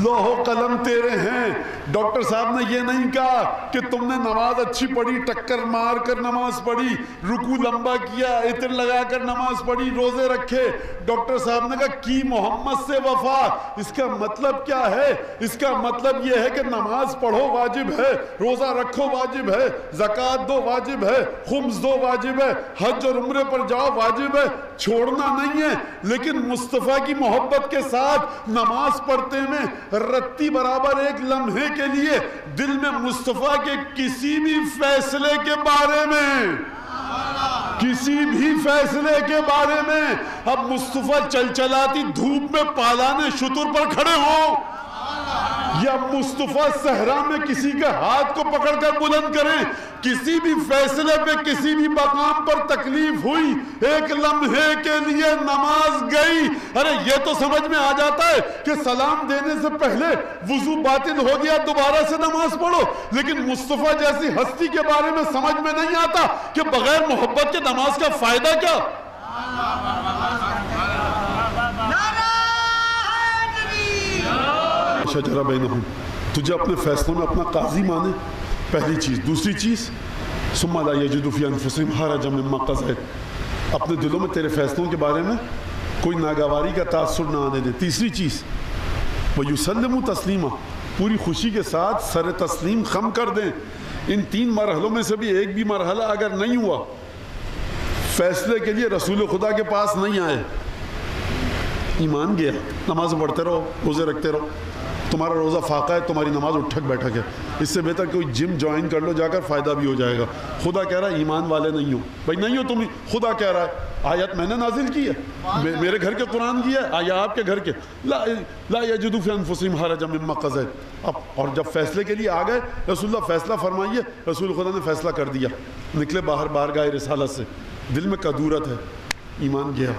لوح و قلم تیرے ہیں۔ ڈاکٹر صاحب نے یہ نہیں کہا کہ تم نے نماز اچھی پڑھی، ٹکر مار کر نماز پڑھی، رکوع لمبا کیا، عطر لگا کر نماز پڑھی، روزے رکھے۔ ڈاکٹر صاحب نے کہا کی محمد سے وفا۔ اس کا مطلب کیا ہے؟ اس کا مطلب یہ ہے کہ نماز پڑھو واجب ہے، روزہ رکھو واجب ہے، زکوٰۃ دو واجب ہے، خمس دو واجب ہے، حج اور عمرے پر جاؤ واجب ہے، چھوڑنا نہیں ہے۔ لیکن مصطفیٰ کی محبت کے ساتھ نماز پڑھتے میں رتی برابر ایک لمحے کے لیے دل میں مصطفیٰ کے کسی بھی فیصلے کے بارے میں، کسی بھی فیصلے کے بارے میں، اب مصطفیٰ چلچلاتی دھوپ میں پالانے شتر پر کھڑے ہوں یا مصطفیٰ صحرا میں کسی کے ہاتھ کو پکڑ کر بلند کریں، کسی بھی فیصلے پہ کسی بھی مقام پر تکلیف ہوئی، ایک لمحے کے لیے نماز گئی۔ ارے یہ تو سمجھ میں آ جاتا ہے کہ سلام دینے سے پہلے وضو باطل ہو گیا دوبارہ سے نماز پڑھو، لیکن مصطفیٰ جیسی ہستی کے بارے میں سمجھ میں نہیں آتا کہ بغیر محبت کے نماز کا فائدہ کیا۔ شجرہ بینہم، تجھے اپنے فیصلوں میں اپنا قاضی مانے، پہلی چیز۔ دوسری چیز ثم لا یجدوا فی انفسہم حرجا مما قضیت، اپنے دلوں میں تیرے فیصلوں کے بارے میں کوئی ناگواری کا تاثر نہ آنے دے۔ تیسری چیز ویسلموا تسلیما، پوری خوشی کے ساتھ سر تسلیم خم کر دیں۔ ان تین مرحلوں میں سے بھی ایک بھی مرحلہ اگر نہیں ہوا، فیصلے کے لیے رسول خدا کے پاس نہیں آئے، ایمان گیا، نماز پڑھتے رہو، روزے رکھتے رہو، تمہارا روزہ فاقہ ہے، تمہاری نماز اٹھک بیٹھک ہے، اس سے بہتر کوئی جم جوائن کر لو جا کر، فائدہ بھی ہو جائے گا۔ خدا کہہ رہا ہے ایمان والے نہیں ہو، بھائی نہیں ہو تم، خدا کہہ رہا ہے، آیت میں نے نازل کی ہے، میرے گھر کے قرآن کی ہے یا آپ کے گھر کے، لا یجدوا فی انفسہم حرجا مما قضیت۔ اب اور جب فیصلے کے لیے آ گئے، رسول اللہ فیصلہ فرمائیے، رسول خدا نے فیصلہ کر دیا، نکلے باہر بارگاہ رسالت سے، دل میں کدورت ہے، ایمان گیا.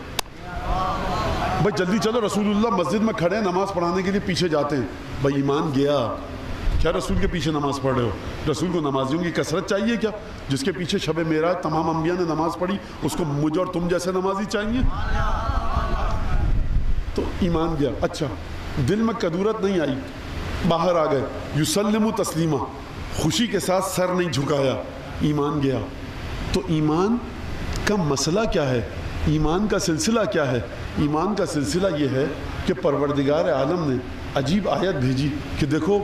بھائی جلدی چلو، رسول اللہ مسجد میں کھڑے ہیں نماز پڑھانے کے لیے، پیچھے جاتے ہیں. بھائی ایمان گیا. کیا رسول کے پیچھے نماز پڑھ رہے ہو؟ رسول کو نمازیوں کی کثرت چاہیے کیا؟ جس کے پیچھے شب معراج تمام انبیاء نے نماز پڑھی، اس کو مجھ اور تم جیسے نمازی چاہیے؟ تو ایمان گیا. اچھا دل میں کدورت نہیں آئی، باہر آ گئے، یسلم تسلیمہ، خوشی کے ساتھ سر نہیں جھکایا، ایمان گیا. تو ایمان کا مسئلہ کیا ہے؟ ایمان کا سلسلہ کیا ہے؟ ایمان کا سلسلہ یہ ہے کہ پروردگار عالم نے عجیب آیت بھیجی کہ دیکھو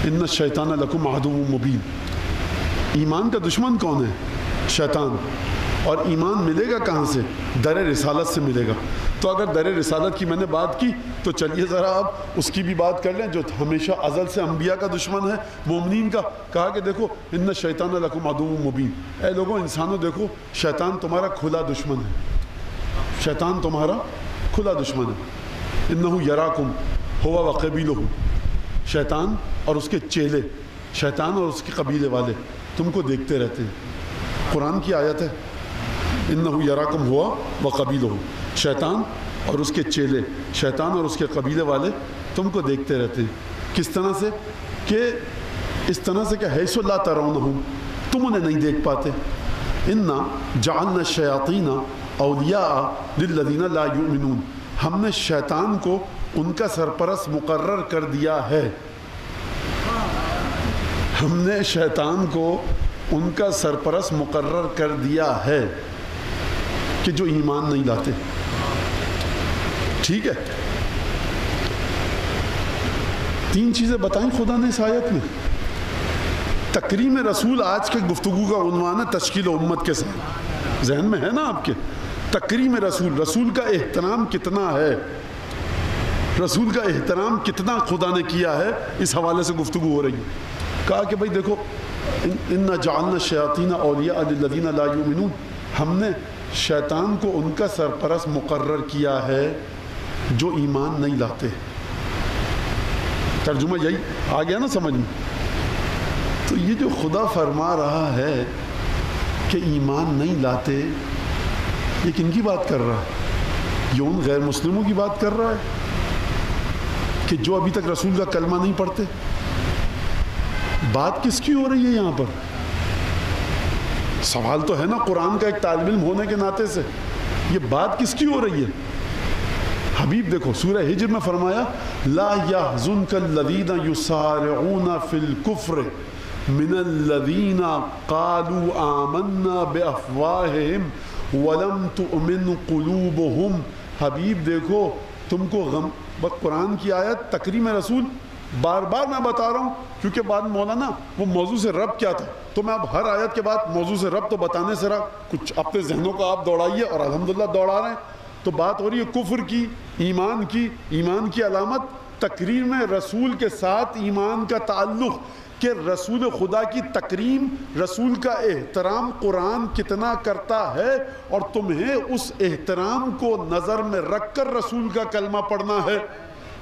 ان الشیطان لکم عدو مبین. ایمان کا دشمن کون ہے؟ شیطان. اور ایمان ملے گا کہاں سے؟ در رسالت سے ملے گا. تو اگر در رسالت کی میں نے بات کی تو چلیے ذرا آپ اس کی بھی بات کر لیں جو ہمیشہ ازل سے انبیاء کا دشمن ہے، مومنین کا. کہا کہ دیکھو ان الشیطان لکم عدو مبین، اے لوگوں انسانوں دیکھو شیطان تمہارا کھلا دشمن ہے. شیطان تمہارا کھلا دشمن ہے. انہو یراکم ہوا وقبیلہ، شیطان اور اس کے چیلے، شیطان اور اس کے قبیلے والے تم کو دیکھتے رہتے ہیں. قرآن کی آیت ہے انہو یراکم ہوا وقبیلہ، شیطان اور اس کے چیلے، شیطان اور اس کے قبیلے والے تم کو دیکھتے رہتے ہیں. کس طرح سے؟ کہ اس طرح سے کہ حیث لا ترونہم، تم انہیں نہیں دیکھ پاتے. انا جعلنا الشیاطین اولیاء للذین لا یؤمنون، ہم نے شیطان کو ان کا سرپرست مقرر کر دیا ہے. ہم نے شیطان کو ان کا سرپرست مقرر کر دیا ہے کہ جو ایمان نہیں لاتے. ٹھیک ہے، 3 چیزیں بتائیں خدا نے اس آیت میں. تکریم رسول آج کے گفتگو کا عنوان ہے تشکیل امت کے ساتھ. ذہن میں ہے نا آپ کے؟ تکریم رسول، رسول کا احترام کتنا ہے، رسول کا احترام کتنا خدا نے کیا ہے، اس حوالے سے گفتگو ہو رہی ہے. کہا کہ بھائی دیکھو انا جعلنا الشیاطین اولیاء للذین لا یؤمنون، ہم نے شیطان کو ان کا سرپرست مقرر کیا ہے جو ایمان نہیں لاتے. ترجمہ یہی آ گیا نا سمجھ میں؟ تو یہ جو خدا فرما رہا ہے کہ ایمان نہیں لاتے، یہ کن کی بات کر رہا ہے؟ یہ ان غیر مسلموں کی بات کر رہا ہے کہ جو ابھی تک رسول کا کلمہ نہیں پڑھتے. بات کس کی ہو رہی ہے یہاں پر؟ سوال تو ہے نا قرآن کا ایک طالب علم ہونے کے ناطے سے، یہ بات کس کی ہو رہی ہے؟ حبیب دیکھو سورہ ہجر میں فرمایا لا يحزنك الذين يسارعون في الكفر من الذين قالوا آمنا بأفواههم ولم تؤمن قلوبهم. حبیب دیکھو تم کو غم، قرآن کی آیت تکریم رسول بار بار میں بتا رہا ہوں کیونکہ بعد مولانا وہ موضوع سے رب کیا تھا، تو میں اب ہر آیت کے بعد موضوع سے رب تو بتانے سے رہا، کچھ اپنے ذہنوں کو آپ دوڑائیے اور الحمدللہ دوڑا رہے ہیں. تو بات ہو رہی ہے کفر کی، ایمان کی. ایمان کی علامت تکریم رسول کے ساتھ ایمان کا تعلق، کہ رسول خدا کی تکریم، رسول کا احترام قرآن کتنا کرتا ہے اور تمہیں اس احترام کو نظر میں رکھ کر رسول کا کلمہ پڑھنا ہے،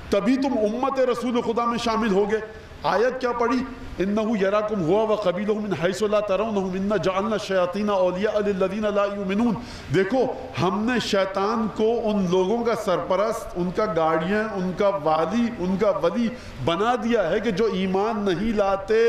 تبھی تم امت رسول خدا میں شامل ہوگے. آیت کیا پڑھی؟ انہو یراکم ہوا وقبیلہ من حیث لا ترونہم انا جعلنا الشیاطین اولیاء للذین لا یؤمنون. دیکھو ہم نے شیطان کو ان لوگوں کا سرپرست، ان کا گارڈین، ان کا والی، ان کا ولی بنا دیا ہے کہ جو ایمان نہیں لاتے.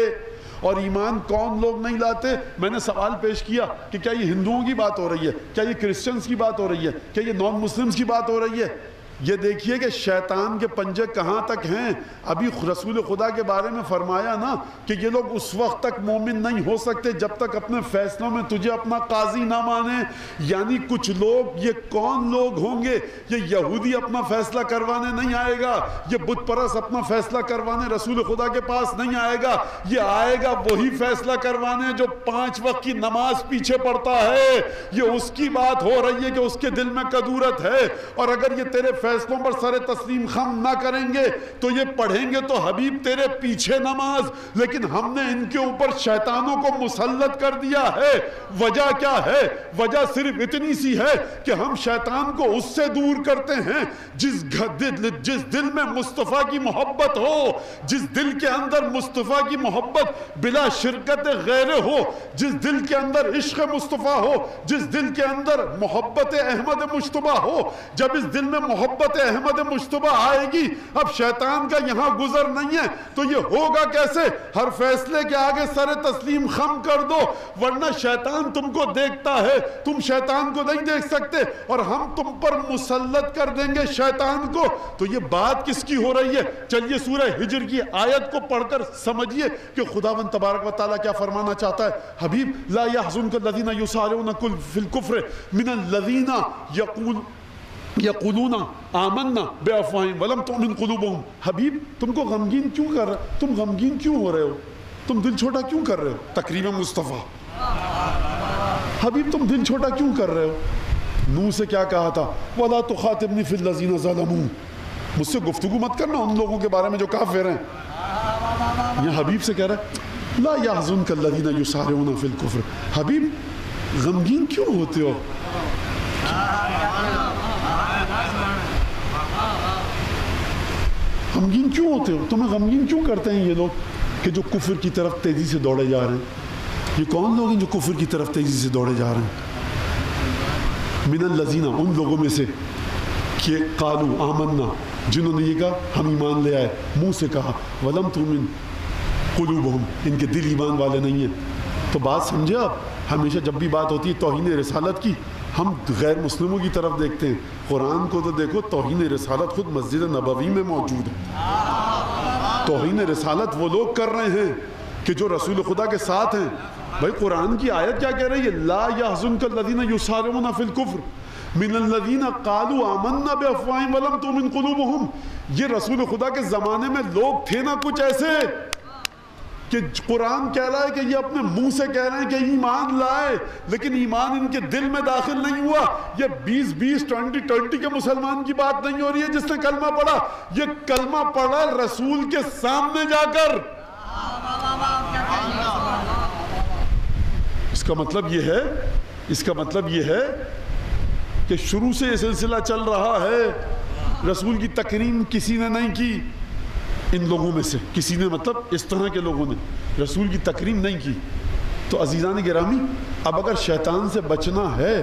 اور ایمان کون لوگ نہیں لاتے؟ میں نے سوال پیش کیا کہ کیا یہ ہندوؤں کی بات ہو رہی ہے، کیا یہ کرسچنز کی بات ہو رہی ہے، کیا یہ نان مسلمز کی بات ہو رہی ہے؟ یہ دیکھیے کہ شیطان کے پنجے کہاں تک ہیں. ابھی رسول خدا کے بارے میں فرمایا نا کہ یہ لوگ اس وقت تک مومن نہیں ہو سکتے جب تک اپنے فیصلوں میں تجھے اپنا قاضی نہ مانے. یعنی کچھ لوگ، یہ کون لوگ ہوں گے؟ یہ یہودی اپنا فیصلہ کروانے نہیں آئے گا، یہ بت پرست اپنا فیصلہ کروانے رسول خدا کے پاس نہیں آئے گا. یہ آئے گا وہی فیصلہ کروانے جو 5 وقت کی نماز پیچھے پڑتا ہے. یہ اس کی بات ہو رہی ہے کہ اس کے دل میں کدورت ہے، اور اگر یہ تیرے فیصلوں پر سر تسلیم خم نہ کریں گے تو یہ پڑھیں گے تو حبیب تیرے پیچھے نماز، لیکن ہم نے ان کے اوپر شیطانوں کو مسلط کر دیا ہے۔ وجہ کیا ہے؟ وجہ صرف اتنی سی ہے کہ ہم شیطان کو اس سے دور کرتے ہیں جس دل میں مصطفیٰ کی محبت ہو، جس دل کے اندر مصطفیٰ کی محبت بلا شرکت غیر ہو، جس دل کے اندر عشق مصطفیٰ ہو، جس دل کے اندر محبت احمد مجتبیٰ ہو۔ جب اس دل میں محبت احمد مجتبیٰ آئے گی، اب شیطان کا یہاں گزر نہیں ہے تو یہ ہوگا کیسے؟ ہر فیصلے کے آگے سر تسلیم خم کر دو، ورنہ شیطان تم کو دیکھتا ہے، تم شیطان کو نہیں دیکھ سکتے، اور ہم تم پر مسلط کر دیں گے شیطان کو۔ تو یہ بات کس کی ہو رہی ہے؟ چلیے سورہ ہجر کی آیت کو پڑھ کر سمجھیے کہ خداوند تبارک و تعالیٰ کیا فرمانا چاہتا ہے۔ حبیب لا يحزنك الذين يسارعون في الكفر من الذين یقولون آمنا بافواہہم ولم تؤمن قلوبہم۔ حبیب تم کو غمگین کیوں کر رہے؟ تم غمگین کیوں ہو رہے ہو؟ تم دل چھوٹا کیوں کر رہے ہو؟ تقریب مصطفیٰ۔ حبیب تم دل چھوٹا کیوں کر رہے ہو؟ نوح سے کیا کہا تھا؟ وَلَا تُخَاطِبْنِي فِي الَّذِينَ ظَلَمُوا، مجھ سے گفتگو مت کرنا ان لوگوں کے بارے میں جو کافر ہیں۔ یہ حبیب سے کہہ رہا ہے لا يحزنك الذين يسارعون في الكفر۔ حبیب غمگین کیوں ہوتے ہو؟ غمگین کیوں ہوتے ہو؟ تمہیں غمگین کیوں کرتے ہیں یہ لوگ کہ جو کفر کی طرف تیزی سے دوڑے جا رہے ہیں؟ یہ کون لوگ ہیں جو کفر کی طرف تیزی سے دوڑے جا رہے ہیں؟ من الذین، ان لوگوں میں سے کہ قالوا آمنا، جنہوں نے یہ کہا ہم ایمان لے آئے، منہ سے کہا، ولم تؤمن قلوبہم، ان کے دل ایمان والے نہیں ہیں۔ تو بات سمجھے آپ؟ ہمیشہ جب بھی بات ہوتی ہے توہین رسالت کی، ہم غیر مسلموں کی طرف دیکھتے ہیں۔ قرآن کو تو دیکھو، توہین رسالت خود مسجد نبوی میں موجود ہے۔ توہین رسالت وہ لوگ کر رہے ہیں کہ جو رسول خدا کے ساتھ ہیں۔ بھائی قرآن کی آیت کیا کہہ رہی ہے؟ لا يحزنك الذين يسارعون في الكفر من الذين قالوا آمنا بافواہہم ولم تؤمن قلوبہم۔ یہ رسول خدا کے زمانے میں لوگ تھے نا کچھ ایسے کہ قرآن کہہ رہا ہے کہ یہ اپنے منہ سے کہہ رہے ہیں کہ ایمان لائے، لیکن ایمان ان کے دل میں داخل نہیں ہوا۔ یہ 20 کے مسلمان کی بات نہیں ہو رہی ہے جس نے کلمہ پڑھا، یہ کلمہ پڑھا رسول کے سامنے جا کر۔ اس کا مطلب یہ ہے کہ شروع سے یہ سلسلہ چل رہا ہے، رسول کی تکریم کسی نے نہیں کی، ان لوگوں میں سے کسی نے، مطلب اس طرح کے لوگوں نے رسول کی تکریم نہیں کی۔ تو عزیزان گرامی، اب اگر شیطان سے بچنا ہے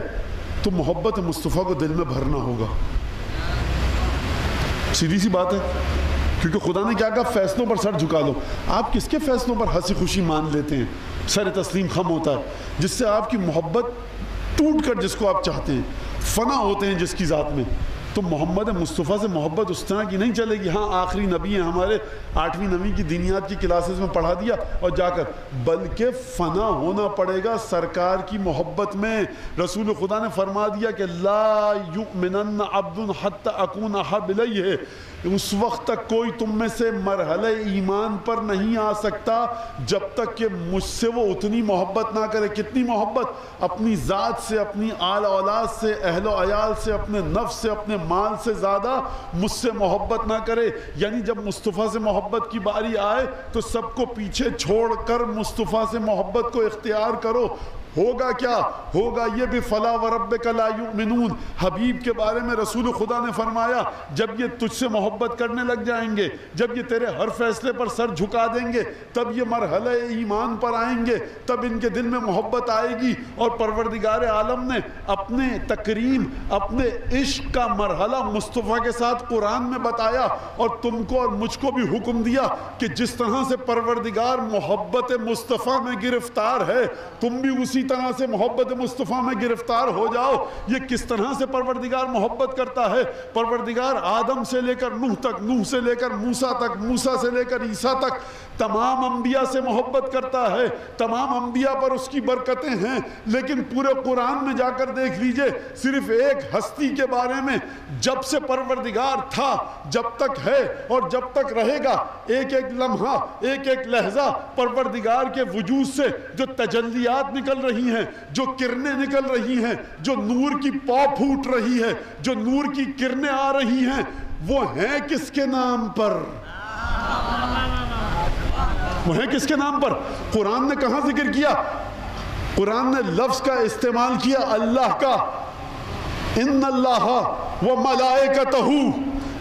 تو محبت مصطفیٰ کو دل میں بھرنا ہوگا۔ سیدھی سی بات ہے، کیونکہ خدا نے کیا کہا؟ فیصلوں پر سر جھکا لو۔ آپ کس کے فیصلوں پر ہنسی خوشی مان لیتے ہیں؟ سر تسلیم خم ہوتا ہے جس سے آپ کی محبت ٹوٹ کر جس کو آپ چاہتے ہیں فنا ہوتے ہیں جس کی ذات میں۔ تو محمد مصطفیٰ سے محبت اس طرح کی نہیں چلے گی ہاں آخری نبی ہیں ہمارے، 8ویں 9ویں کی دینیات کی کلاسز میں پڑھا دیا اور جا کر، بلکہ فنا ہونا پڑے گا سرکار کی محبت میں۔ رسول خدا نے فرما دیا کہ لا یؤمنن عبد حتی اکون احب الیہ، اس وقت تک کوئی تم میں سے مرحلہ ایمان پر نہیں آ سکتا جب تک کہ مجھ سے وہ اتنی محبت نہ کرے۔ کتنی محبت؟ اپنی ذات سے، اپنی آل اولاد سے، اہل و عیال سے، اپنے نفس سے، اپنے مال سے زیادہ مجھ سے محبت نہ کرے۔ یعنی جب مصطفیٰ سے محبت کی باری آئے تو سب کو پیچھے چھوڑ کر مصطفیٰ سے محبت کو اختیار کرو۔ ہوگا کیا؟ ہوگا یہ بھی فلا وربک لا یؤمنون۔ حبیب کے بارے میں رسول خدا نے فرمایا جب یہ تجھ سے محبت کرنے لگ جائیں گے، جب یہ تیرے ہر فیصلے پر سر جھکا دیں گے، تب یہ مرحلہ ایمان پر آئیں گے، تب ان کے دل میں محبت آئے گی۔ اور پروردگار عالم نے اپنے تکریم، اپنے عشق کا مرحلہ مصطفیٰ کے ساتھ قرآن میں بتایا، اور تم کو اور مجھ کو بھی حکم دیا کہ جس طرح سے پروردگار محبت مصطفیٰ میں گرفتار ہے، تم بھی اسی طرح سے محبت مصطفیٰ میں گرفتار ہو جاؤ۔ یہ کس طرح سے پروردگار محبت کرتا ہے؟ پروردگار آدم سے لے کر نوح تک، نوح سے لے کر موسیٰ تک، موسیٰ سے لے کر عیسیٰ تک تمام انبیاء سے محبت کرتا ہے۔ تمام انبیاء پر اس کی برکتیں ہیں، لیکن پورے قرآن میں جا کر دیکھ لیجئے، صرف ایک ہستی کے بارے میں جب سے پروردگار تھا، جب تک ہے اور جب تک رہے گا، ایک ایک لمحہ، ایک ایک لحظہ پروردگار کے وجود سے جو تجلیات نکل رہی رہی ہیں، جو کرنیں نکل رہی ہیں، جو نور کی پاں پھوٹ رہی ہے، جو نور کی کرنیں آ رہی ہیں، وہ ہیں کس کے نام پر؟ وہ ہیں کس کے نام پر؟ قرآن نے کہاں ذکر کیا؟ قرآن نے لفظ کا استعمال کیا اللہ کا، ان اللہ وملائکتہ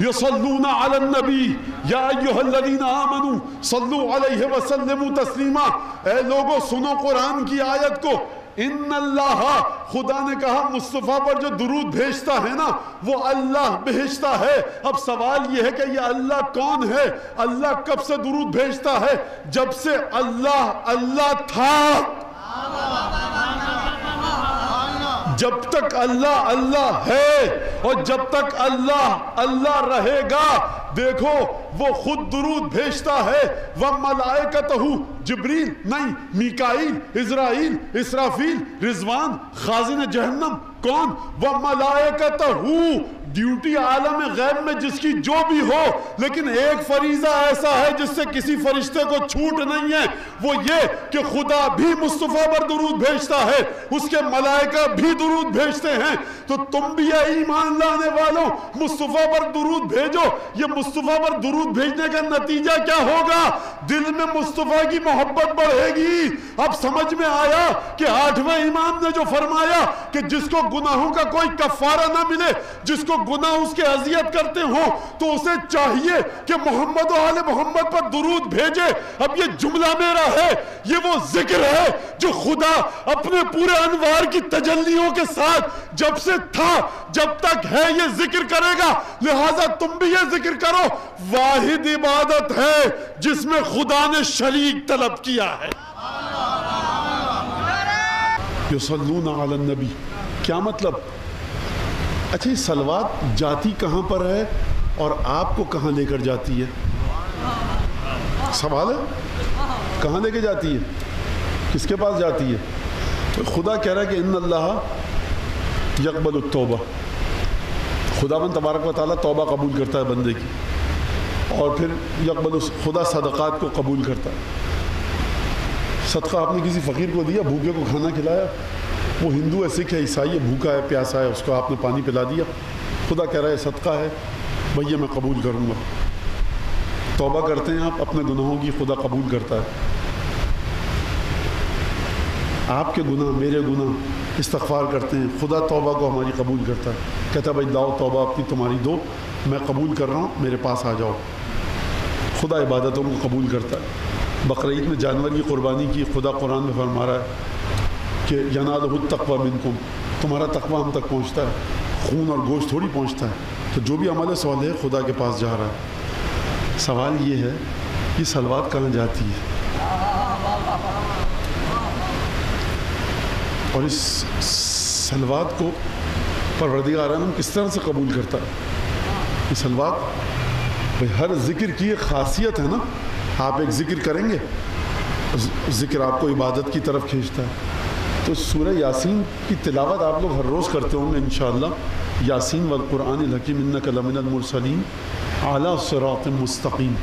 یصلون علی النبی یا ایھا الذین آمنوا صلوا علیہ وسلموا تسلیما۔ اے لوگو سنو قرآن کی آیت کو، ان اللہ، خدا نے کہا مصطفیٰ پر جو درود بھیجتا ہے نا وہ اللہ بھیجتا ہے۔ اب سوال یہ ہے کہ یہ اللہ کون ہے؟ اللہ کب سے درود بھیجتا ہے؟ جب سے اللہ تھا۔ جب تک اللہ ہے اور جب تک اللہ رہے گا، دیکھو وہ خود درود بھیجتا ہے۔ وَمَلَائِكَتَهُ، جبریل نہیں، میکائیل، عزرائیل، اسرافیل، رضوان، خازن جہنم، کون؟ وَمَلَائِكَتَهُ، ڈیوٹی عالم غیب میں جس کی جو بھی ہو، لیکن ایک فریضہ ایسا ہے جس سے کسی فرشتے کو چھوٹ نہیں ہے، وہ یہ کہ خدا بھی مصطفیٰ پر درود بھیجتا ہے، اس کے ملائکہ بھی درود بھیجتے ہیں۔ تو تم بھی ایمان لانے والوں مصطفیٰ پر درود بھیجو۔ یہ مصطفیٰ پر درود بھیجنے کا نتیجہ کیا ہوگا؟ دل میں مصطفیٰ کی محبت بڑھے گی۔ اب سمجھ میں آیا کہ 8ویں امام نے جو فرمایا کہ جس کو گناہوں کا کوئی کفارہ نہ ملے، جس کو گناہ اس کے اذیت کرتے ہوں، تو اسے چاہیے کہ محمد و آل محمد پر درود بھیجے۔ اب یہ جملہ میرا ہے، یہ وہ ذکر ہے جو خدا اپنے پورے انوار کی تجلیوں کے ساتھ جب سے تھا، جب تک ہے، یہ ذکر کرے گا۔ لہٰذا تم بھی یہ ذکر کرو۔ واحد عبادت ہے جس میں خدا نے شریک طلب کیا ہے۔ یصلون علی النبی، کیا مطلب؟ اچھا یہ صلوات جاتی کہاں پر ہے اور آپ کو کہاں لے کر جاتی ہے؟ سوال ہے، کہاں لے کے جاتی ہے؟ کس کے پاس جاتی ہے؟ خدا کہہ رہا ہے کہ ان اللہ یقبل التوبہ، خداوند تبارک و تعالیٰ توبہ قبول کرتا ہے بندے کی، اور پھر یقبل، خدا صدقات کو قبول کرتا ہے۔ صدقہ آپ نے کسی فقیر کو دیا، بھوکے کو کھانا کھلایا، وہ ہندو ہے، سکھ ہے، عیسائی ہے، بھوکا ہے، پیاسا ہے، اس کو آپ نے پانی پلا دیا، خدا کہہ رہا ہے صدقہ ہے بھیا میں قبول کروں گا۔ توبہ کرتے ہیں آپ اپنے گناہوں کی، خدا قبول کرتا ہے۔ آپ کے گناہ، میرے گناہ، استغفار کرتے ہیں، خدا توبہ کو ہماری قبول کرتا ہے، کہتا ہے بھائی لاؤ توبہ اپنی تمہاری دو، میں قبول کر رہا ہوں، میرے پاس آ جاؤ۔ خدا عبادتوں کو قبول کرتا ہے۔ بقرعید میں جانور کی قربانی کی، خدا قرآن میں فرما رہا ہے کہ ینالہ التقویٰ منکم، تمہارا تقویٰ ہم تک پہنچتا ہے، خون اور گوشت تھوڑی پہنچتا ہے۔ تو جو بھی عمل صالح خدا کے پاس جا رہا ہے۔ سوال یہ ہے یہ صلوات کہاں جاتی ہے؟ اور اس صلوات کو پروردگار عالم کس طرح سے قبول کرتا ہے؟ یہ صلوات بھائی ہر ذکر کی ایک خاصیت ہے نا۔ آپ ایک ذکر کریں گے، ذکر آپ کو عبادت کی طرف کھینچتا ہے۔ تو سورہ یاسین کی تلاوت آپ لوگ ہر روز کرتے ہوں گے انشاءاللہ۔ یاسین والقرآن الحکیم انک لمن المرسلین علی صراط مستقیم۔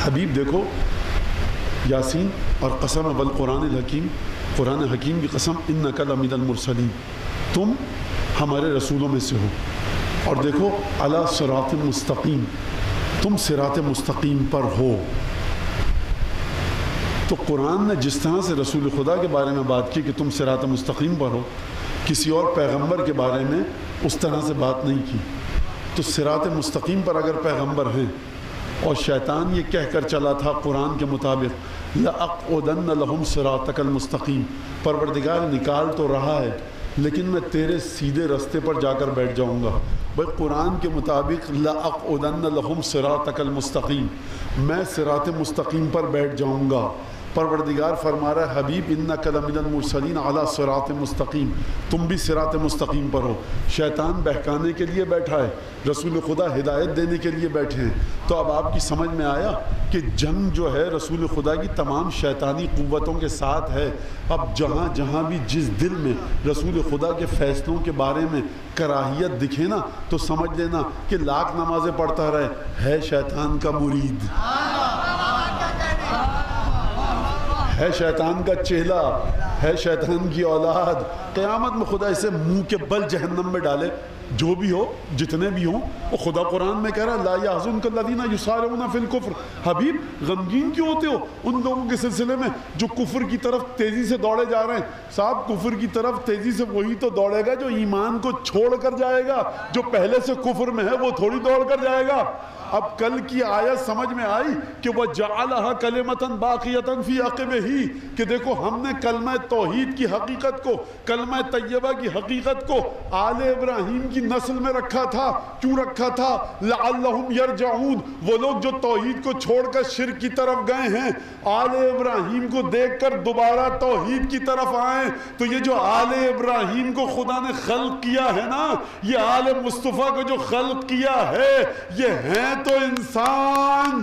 حبیب دیکھو یاسین اور قسم والقرآن الحکیم، قرآن حکیم کی قسم، انک لمن المرسلین، تم ہمارے رسولوں میں سے ہو۔ اور دیکھو علی صراط مستقیم، تم صراط مستقیم پر ہو۔ تو قرآن نے جس طرح سے رسول خدا کے بارے میں بات کی کہ تم صراط مستقیم پر ہو، کسی اور پیغمبر کے بارے میں اس طرح سے بات نہیں کی۔ تو صراط مستقیم پر اگر پیغمبر ہیں اور شیطان یہ کہہ کر چلا تھا قرآن کے مطابق لَأَقْعُدَنَّ لَهُمْ صِرَاطَكَ الْمُسْتَقِيمَ، پروردگار نکال تو رہا ہے لیکن میں تیرے سیدھے رستے پر جا کر بیٹھ جاؤں گا۔ بھائی قرآن کے مطابق لَأَقْعُدَنَّ لَهُمْ صِرَاطَكَ الْمُسْتَقِيمَ، میں صراط مستقیم پر بیٹھ جاؤں گا۔ پروردگار فرما رہا ہے حبیب انک لمن المرسلین علی صراط مستقیم، تم بھی صراط مستقیم پر ہو۔ شیطان بہکانے کے لیے بیٹھا ہے، رسول خدا ہدایت دینے کے لیے بیٹھے ہیں۔ تو اب آپ کی سمجھ میں آیا کہ جنگ جو ہے رسول خدا کی تمام شیطانی قوتوں کے ساتھ ہے۔ اب جہاں جہاں بھی جس دل میں رسول خدا کے فیصلوں کے بارے میں کراہیت دکھے نا، تو سمجھ لینا کہ لاکھ نمازیں پڑھتا رہے، ہے شیطان کا مرید، ہے شیطان کا چہلا، ہے شیطان کی اولاد. قیامت میں خدا اسے منہ کے بل جہنم میں ڈالے. جو بھی ہو, جتنے بھی ہوں, وہ خدا قرآن میں کہہ رہا لا یحزنک الذین یسارعون فی الکفر. حبیب غمگین کیوں ہوتے ہو ان لوگوں کے سلسلے میں جو کفر کی طرف تیزی سے دوڑے جا رہے ہیں؟ صاحب کفر کی طرف تیزی سے وہی تو دوڑے گا جو ایمان کو چھوڑ کر جائے گا. جو پہلے سے کفر میں ہے وہ تھوڑی دوڑ کر جائے گا. اب کل کی آیت سمجھ میں آئی کہ وَجَعَلَهَا كَلِمَةً بَاقِيَةً فِي عَقِبِهِ کہ دیکھو ہم نے کلمہ توحید کی حقیقت کو, کلمہ طیبہ کی حقیقت کو آل ابراہیم کی نسل میں رکھا تھا. کیوں رکھا تھا؟ لَعَلَّهُمْ يَرْجَعُونَ. وہ لوگ جو توحید کو چھوڑ کر شرک کی طرف گئے ہیں, آل ابراہیم کو دیکھ کر دوبارہ توحید کی طرف آئیں. تو یہ جو آل ابراہیم کو خدا نے خلق کیا ہے نا, یہ آل مصطفیٰ کو جو خلق کیا ہے, یہ ہیں تو انسان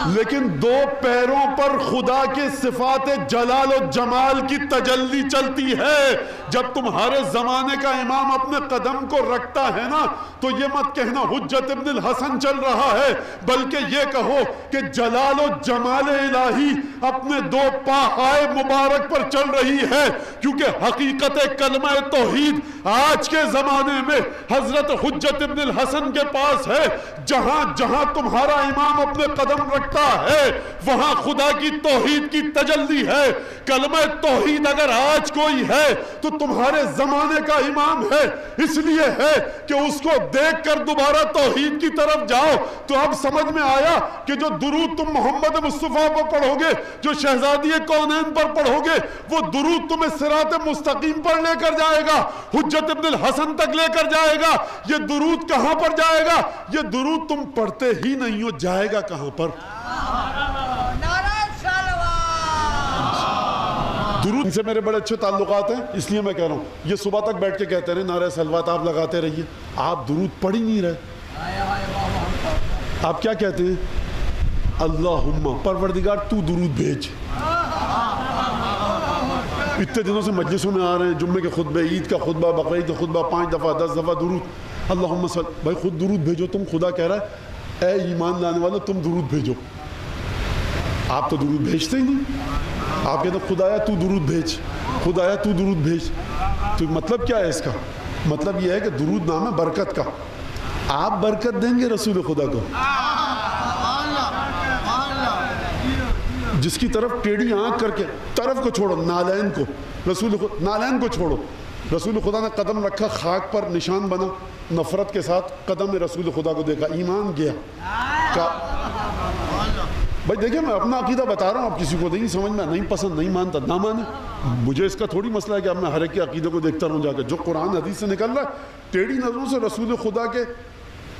لیکن دو پیروں پر خدا کے صفات جلال و جمال کی تجلی چلتی ہے. جب تمہارے زمانے کا امام اپنے قدم کو رکھتا ہے نا, تو یہ مت کہنا حجت ابن الحسن چل رہا ہے, بلکہ یہ کہو کہ جلال و جمال الہی اپنے دو پاہائے مبارک پر چل رہی ہے. کیونکہ حقیقت کلمہ توحید آج کے زمانے میں حضرت حجت ابن الحسن کے پاس ہے. جہاں جہاں تمہارا امام اپنے قدم رکھتا ہے وہاں خدا کی توحید کی تجلی ہے. کلمہ توحید اگر آج کوئی ہے تو تمہارے زمانے کا امام ہے. اس لیے ہے کہ اس کو دیکھ کر دوبارہ توحید کی طرف جاؤ. تو اب سمجھ میں آیا کہ جو درود تم محمد مصطفیٰ پر پڑھو گے, جو شہزادی کونین پر پڑھو گے, وہ درود تمہیں صراط مستقیم پر لے کر جائے گا, حجت ابن الحسن تک لے کر جائے گا. یہ درود کہاں پر جائے گا؟ یہ درود تم پڑھتے ہی نہیں ہو, جائے گا کہاں پر؟ درود سے میرے بڑے اچھے تعلقات ہیں, اس لیے میں کہہ رہا ہوں یہ صبح تک بیٹھ کے کہتے رہے نعرہ صلوات آپ لگاتے رہیے. آپ درود پڑھ ہی نہیں رہے. آپ کیا کہتے ہیں؟ اللہم پروردگار تو درود بھیج. اتنے دنوں سے مجلسوں میں آ رہے ہیں, جمعے کے خطبے, عید کا خطبہ, بقرعید کا خطبہ, 5 دفعہ 10 دفعہ درود. اللہم صل. بھائی خود درود بھیجو تم. خدا کہہ رہا ہے اے ایمان لانے والوں تم درود بھیجو. آپ تو درود بھیجتے ہی نہیں. آپ کہتے ہیں خدایا تو درود بھیج, خدایا تو درود بھیج. تو مطلب کیا ہے اس کا؟ مطلب یہ ہے کہ درود نام ہے برکت کا. آپ برکت دیں گے رسول خدا کو, جس کی طرف ٹیڑھی آنکھ کر کے, طرف کو چھوڑو, نالین کو, رسول نالین کو چھوڑو. رسول خدا نے قدم رکھا, خاک پر نشان بنا, نفرت کے ساتھ قدم رسول خدا کو دیکھا, ایمان گیا. بھائی دیکھیں میں اپنا عقیدہ بتا رہا ہوں, آپ کسی کو نہیں سمجھ میں نہیں پسند, نہیں مانتا نہ مانے. مجھے اس کا تھوڑی مسئلہ ہے کہ اب میں ہر ایک کے عقیدے کو دیکھتا رہوں جا کے. جو قرآن حدیث سے نکل رہا ہے ٹیڑھی نظروں سے رسول خدا کے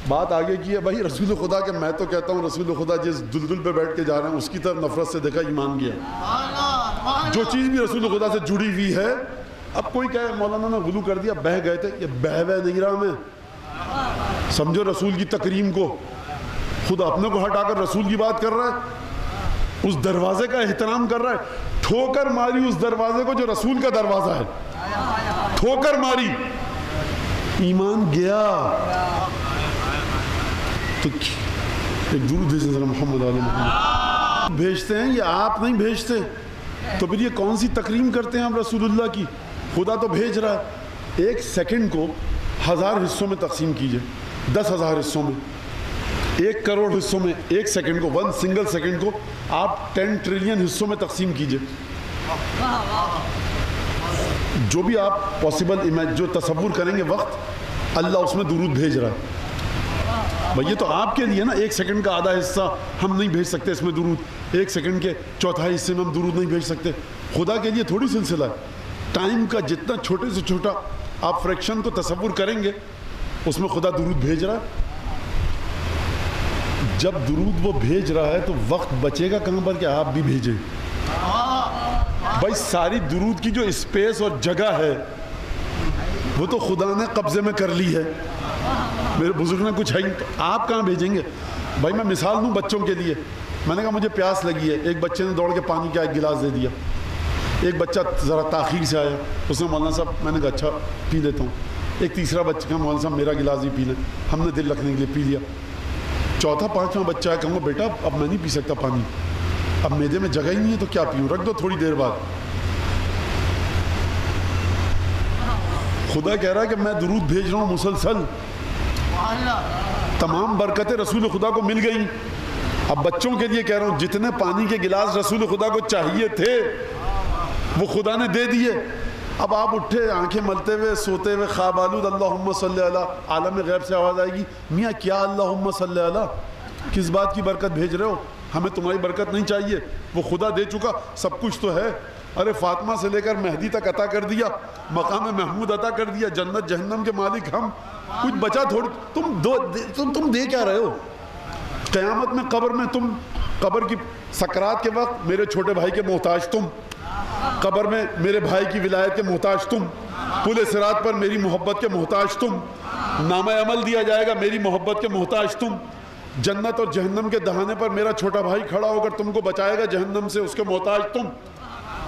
بات آگے کی ہے. بھائی رسول خدا کے, میں تو کہتا ہوں رسول خدا جس دلدل پہ بیٹھ کے جا رہے ہیں اس کی طرف نفرت سے دیکھا, ایمان گیا. جو چیز بھی رسول خدا سے جڑی ہوئی ہے, اب کوئی کہے مولانا نے غلو کر دیا, بہہ گئے تھے, یہ بہہ نہیں رہا. میں سمجھو رسول کی تکریم کو, خدا اپنے کو ہٹا کر رسول کی بات کر رہا ہے, اس دروازے کا احترام کر رہا ہے. ٹھوکر ماری اس دروازے کو جو رسول کا دروازہ ہے, ٹھوکر ماری, ایمان گیا. تو ایک درود بھیجیں ذرا محمد علیہ محمد. بھیجتے ہیں یہ آپ نہیں بھیجتے, تو پھر یہ کون سی تکریم کرتے ہیں ہم رسول اللہ کی؟ خدا تو بھیج رہا ہے. ایک سیکنڈ کو 1000 حصوں میں تقسیم کیجئے, 10,000 حصوں میں, 1 کروڑ حصوں میں, ایک سیکنڈ کو, 1 سنگل سیکنڈ کو آپ 10 ٹریلین حصوں میں تقسیم کیجئے. جو بھی آپ پاسبل جو تصور کریں گے وقت, اللہ اس میں درود بھیج رہا ہے. بھئی یہ تو آپ کے لیے نا, 1 سیکنڈ کا آدھا حصہ ہم نہیں بھیج سکتے اس میں درود, 1 سیکنڈ کے چوتھائی حصے میں ہم درود نہیں بھیج سکتے. خدا کے لیے تھوڑی سلسلہ ہے. ٹائم کا جتنا چھوٹے سے چھوٹا آپ فریکشن کو تصور کریں گے اس میں خدا درود بھیج رہا ہے. جب درود وہ بھیج رہا ہے تو وقت بچے گا کہاں پر کہ آپ بھی بھیجیں. بھائی ساری درود کی جو اسپیس اور جگہ ہے وہ تو خدا نے قبضے میں کر لی ہے. میرے بزرگ نے کچھ ہے, آپ کہاں بھیجیں گے؟ بھائی میں مثال دوں بچوں کے لیے. میں نے کہا مجھے پیاس لگی ہے, ایک بچے نے دوڑ کے پانی کا 1 گلاس دے دیا. ایک بچہ ذرا تاخیر سے آیا, اس نے مولانا صاحب, میں نے کہا اچھا پی لیتا ہوں. ایک تیسرا بچہ کہا مولانا صاحب میرا گلاس بھی پی لیں. ہم نے دل رکھنے کے لیے پی لیا. چوتھا 5واں بچہ ہے, کہوں گا بیٹا اب میں نہیں پی سکتا پانی, اب میدے میں جگہ ہی نہیں ہے تو کیا پیوں, رکھ دو تھوڑی دیر بعد. خدا کہہ رہا ہے کہ میں درود بھیج رہا ہوں مسلسل, تمام برکتیں رسول خدا کو مل گئیں. اب بچوں کے لیے کہہ رہا ہوں, جتنے پانی کے گلاس رسول خدا کو چاہیے تھے وہ خدا نے دے دیے. اب آپ اٹھے آنکھیں ملتے ہوئے سوتے ہوئے خواب آلود, اللہم صلی علی, عالم غیب سے آواز آئے گی, میاں کیا اللہم صلی علی, کس بات کی برکت بھیج رہے ہو, ہمیں تمہاری برکت نہیں چاہیے, وہ خدا دے چکا, سب کچھ تو ہے. ارے فاطمہ سے لے کر مہدی تک عطا کر دیا, مقام محمود عطا کر دیا, جنت جہنم کے مالک ہم, کچھ بچا تھوڑی. تم دے کیا رہے ہو؟ قیامت میں قبر میں تم, قبر کی سکرات کے وقت میرے چھوٹے بھائی کے محتاج تم, قبر میں میرے بھائی کی ولایت کے محتاج تم, پل صراط پر میری محبت کے محتاج تم, نامہ عمل دیا جائے گا میری محبت کے محتاج تم, جنت اور جہنم کے دہانے پر میرا چھوٹا بھائی کھڑا ہو کر تم کو بچائے گا جہنم سے, اس کے محتاج تم.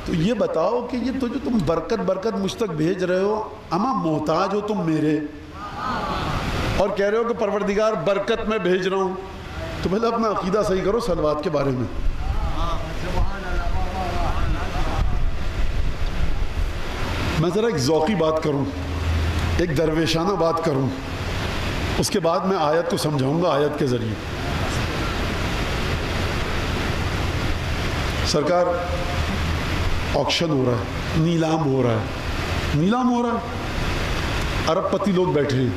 تو یہ بتاؤ کہ یہ تو جو تم برکت مجھ تک بھیج رہے ہو, اما محتاج ہو تم میرے, اور کہہ رہے ہو کہ پروردگار برکت میں بھیج رہا ہوں. تو پہلے اپنا عقیدہ صحیح کرو صلوات کے بارے میں. میں ذرا ایک ذوقی بات کروں, ایک درویشانہ بات کروں, اس کے بعد میں آیت کو سمجھاؤں گا آیت کے ذریعے. سرکار آکشن ہو رہا ہے, نیلام ہو رہا ہے, ارب پتی لوگ بیٹھے ہیں,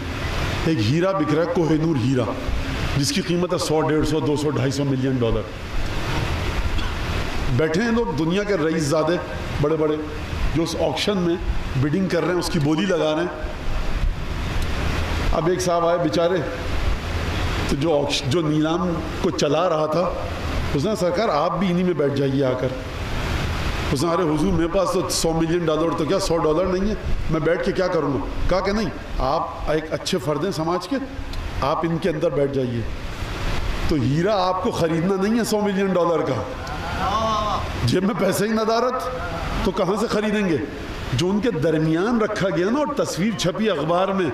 ایک ہیرا بک رہا ہے, کوہ نور ہیرا, جس کی قیمت ہے 100, 150, 200, 250 ملین ڈالر. بیٹھے ہیں لوگ, دنیا کے رئیس زادے بڑے بڑے, جو اس آکشن میں بیڈنگ کر رہے ہیں, اس کی بولی لگا رہے ہیں. اب ایک صاحب آئے بیچارے, تو جو نیلام کو چلا رہا تھا, اس نے سرکار آپ بھی انہی میں بیٹھ جائیے آ کر. اس نے ارے حضور میرے پاس تو 100 ملین ڈالر, تو کیا 100 ڈالر نہیں ہے, میں بیٹھ کے کیا کروں گا. کہا کہ نہیں, آپ ایک اچھے فرد ہیں سماج کے, آپ ان کے اندر بیٹھ جائیے. تو ہیرا آپ کو خریدنا نہیں ہے 100 ملین ڈالر کا, جیب میں پیسے ہی ندارت, تو کہاں سے خریدیں گے. جو ان کے درمیان رکھا گیا نا, اور تصویر چھپی اخبار میں,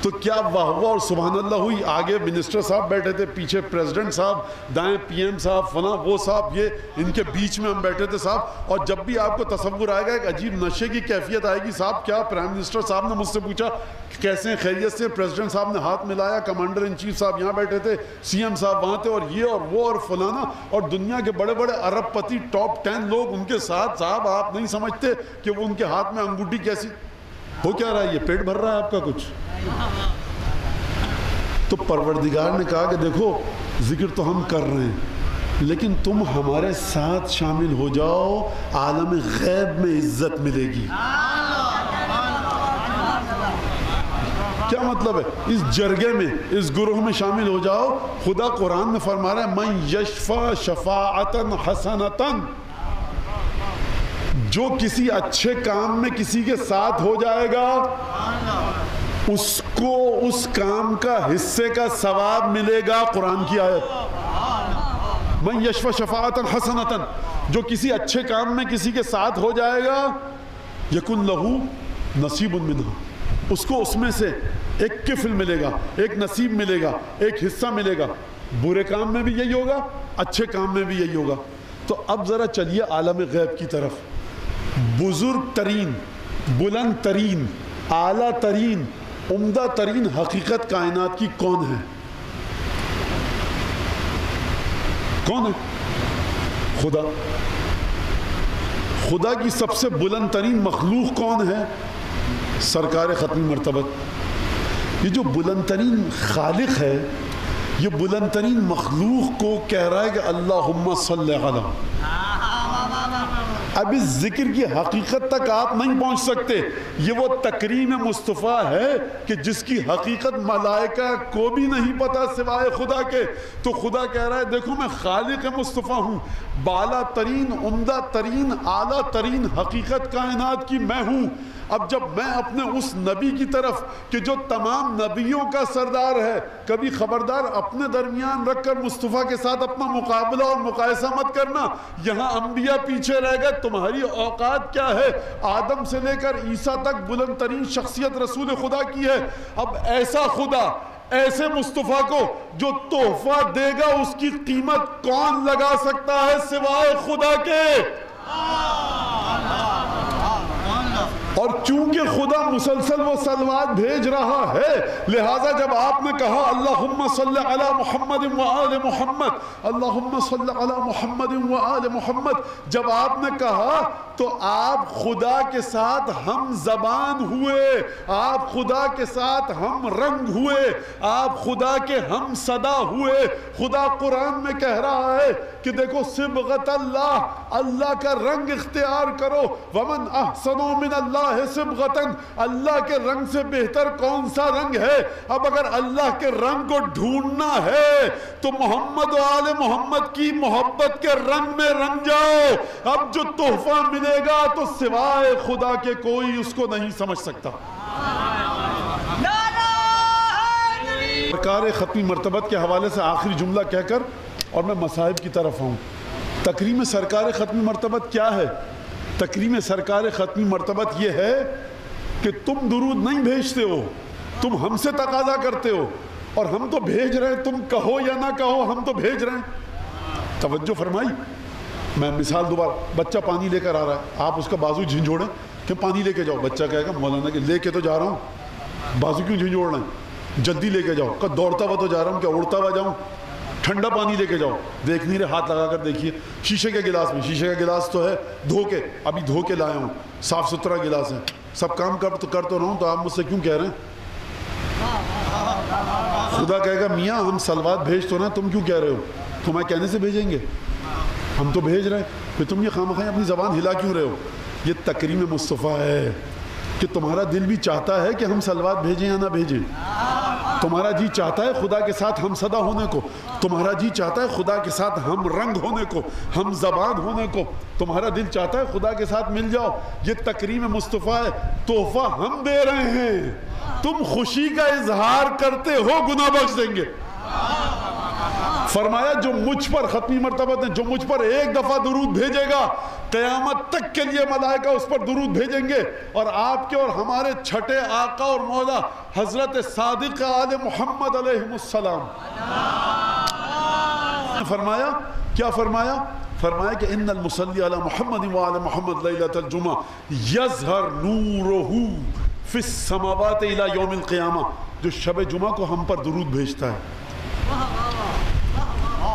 تو کیا واہ واہ اور سبحان اللہ ہوئی. آگے منسٹر صاحب بیٹھے تھے, پیچھے پریزیڈنٹ صاحب, دائیں پی ایم صاحب, فلاں وہ صاحب, یہ ان کے بیچ میں ہم بیٹھے تھے صاحب. اور جب بھی آپ کو تصور آئے گا, ایک عجیب نشے کی کیفیت آئے گی صاحب. کیا پرائم منسٹر صاحب نے مجھ سے پوچھا کیسے ہیں, خیریت سے, پریزیڈنٹ صاحب نے ہاتھ ملایا, کمانڈر ان چیف صاحب یہاں بیٹھے تھے, سی ایم صاحب وہاں تھے, اور یہ اور وہ اور فلانا, اور دنیا کے بڑے بڑے ارب پتی ٹاپ 10 لوگ ان کے ساتھ. صاحب آپ نہیں سمجھتے کہ وہ ان کے ہاتھ میں انگوٹھی کیسی ہو, کیا رہا ہے, یہ پیٹ بھر رہا ہے آپ کا کچھ. تو پروردگار نے کہا کہ دیکھو ذکر تو ہم کر رہے ہیں, لیکن تم ہمارے ساتھ شامل ہو جاؤ, عالم غیب میں عزت ملے گی. کیا مطلب ہے, اس جرگے میں, اس گروہ میں شامل ہو جاؤ. خدا قرآن میں فرما رہا ہے, من یشفع شفاعتا حسنتا, جو کسی اچھے کام میں کسی کے ساتھ ہو جائے گا, اس کو اس کام کا حصے کا ثواب ملے گا. قرآن کی آیت, من یشفع شفاعتا حسنتا, جو کسی اچھے کام میں کسی کے ساتھ ہو جائے گا, یکن لہو نصیب منہا, اس کو اس میں سے ایک کفل ملے گا, ایک نصیب ملے گا, ایک حصہ ملے گا. برے کام میں بھی یہی ہوگا, اچھے کام میں بھی یہی ہوگا. تو اب ذرا چلیے عالم غیب کی طرف. بزرگ ترین, بلند ترین, اعلیٰ ترین, عمدہ ترین حقیقت کائنات کی کون ہے؟ کون ہے؟ خدا. خدا کی سب سے بلند ترین مخلوق کون ہے؟ سرکار ختم مرتبت. یہ جو بلند ترین خالق ہے, یہ بلند ترین مخلوق کو کہہ رہا ہے کہ اللہم صلی علی. اب اس ذکر کی حقیقت تک آپ نہیں پہنچ سکتے. یہ وہ تکریم مصطفیٰ ہے کہ جس کی حقیقت ملائکہ کو بھی نہیں پتا سوائے خدا کے. تو خدا کہہ رہا ہے دیکھو میں خالق مصطفیٰ ہوں, بالا ترین, عمدہ ترین, اعلیٰ ترین حقیقت کائنات کی میں ہوں. اب جب میں اپنے اس نبی کی طرف کہ جو تمام نبیوں کا سردار ہے, کبھی خبردار اپنے درمیان رکھ کر مصطفیٰ کے ساتھ اپنا مقابلہ اور مقایسہ مت کرنا. یہاں انبیاء پیچھے رہ گئے, تمہاری اوقات کیا ہے؟ آدم سے لے کر عیسیٰ تک بلند ترین شخصیت رسول خدا کی ہے. اب ایسا خدا, ایسے مصطفیٰ کو جو تحفہ دے گا اس کی قیمت کون لگا سکتا ہے سوائے خدا کے؟ اور چونکہ خدا مسلسل وہ صلوات بھیج رہا ہے، لہٰذا جب آپ نے کہا اللہم صلی علی محمد و آل محمد، اللہم صلی علی محمد و آل محمد، جب آپ نے کہا تو آپ خدا کے ساتھ ہم زبان ہوئے، آپ خدا کے ساتھ ہم رنگ ہوئے، آپ خدا کے ہم صدا ہوئے۔ خدا قرآن میں کہہ رہا ہے کہ دیکھو صبغت اللہ، اللہ کا رنگ اختیار کرو، ومن احسن من اللہ صبغتاً، اللہ کے رنگ سے بہتر کون سا رنگ ہے؟ اب اگر اللہ کے رنگ کو ڈھونڈنا ہے تو محمد و آل محمد کی محبت کے رنگ میں رنگ جاؤ۔ اب جو تحفہ ملے گا تو سوائے خدا کے کوئی اس کو نہیں سمجھ سکتا۔ سرکار ختمی مرتبت کے حوالے سے آخری جملہ کہہ کر اور میں مصائب کی طرف آؤں۔ تکریم سرکار ختمی مرتبت کیا ہے؟ تکریم سرکار ختمی مرتبت یہ ہے کہ تم درود نہیں بھیجتے ہو، تم ہم سے تقاضا کرتے ہو، اور ہم تو بھیج رہے ہیں، تم کہو یا نہ کہو ہم تو بھیج رہے ہیں۔ توجہ فرمائی۔ میں مثال دوبارہ، بچہ پانی لے کر آ رہا ہے، آپ اس کا بازو جھنجھوڑیں کہ پانی لے کے جاؤ، بچہ کہے گا مولانا کہ لے کے تو جا رہا ہوں، بازو کیوں جھنجھوڑ رہے ہیں؟ جلدی لے کے جاؤ۔ کہ دوڑتا ہوا تو جا رہا ہوں، کیا اڑتا ہوا جاؤں؟ ٹھنڈا پانی لے کے جاؤ۔ دیکھ نہیں رہے، ہاتھ لگا کر دیکھیے شیشے کے گلاس میں، شیشے کا گلاس تو ہے دھو کے، ابھی دھو کے لایا ہوں، صاف ستھرا گلاس ہے، سب کام کر تو رہا ہوں، تو آپ مجھ سے کیوں کہہ رہے ہیں؟ خدا کہے گا میاں ہم صلوات بھیج تو نا، تم کیوں کہہ رہے ہو؟ تمہیں کہنے سے بھیجیں گے؟ ہم تو بھیج رہے ہیں، پھر تم یہ خواہ اپنی زبان ہلا کیوں رہے ہو؟ یہ تکریم مصطفیٰ ہے کہ تمہارا دل بھی چاہتا ہے کہ ہم صلوات بھیجیں یا نہ بھیجیں، تمہارا جی چاہتا ہے خدا کے ساتھ ہم صدا ہونے کو، تمہارا جی چاہتا ہے خدا کے ساتھ ہم رنگ ہونے کو، ہم زبان ہونے کو، تمہارا دل چاہتا ہے خدا کے ساتھ مل جاؤ۔ یہ تکریم مصطفیٰ ہے، تحفہ ہم دے رہے ہیں، تم خوشی کا اظہار کرتے ہو، گناہ بخش دیں گے۔ فرمایا جو مجھ پر ختمی مرتبت ہے، جو مجھ پر ایک دفعہ درود بھیجے گا قیامت تک کے لیے ملائکہ اس پر درود بھیجیں گے، اور آپ کے اور ہمارے چھٹے آقا اور مولا حضرت صادق آل محمد علیہ السلام۔ فرمایا کیا فرمایا؟ فرمایا کہ ان المصلی علی محمد وعلی محمد لیلۃ الجمعہ یظہر نورہ فی السماوات الی یوم القیامہ۔ جو شب جمعہ کو ہم پر درود بھیجتا ہے،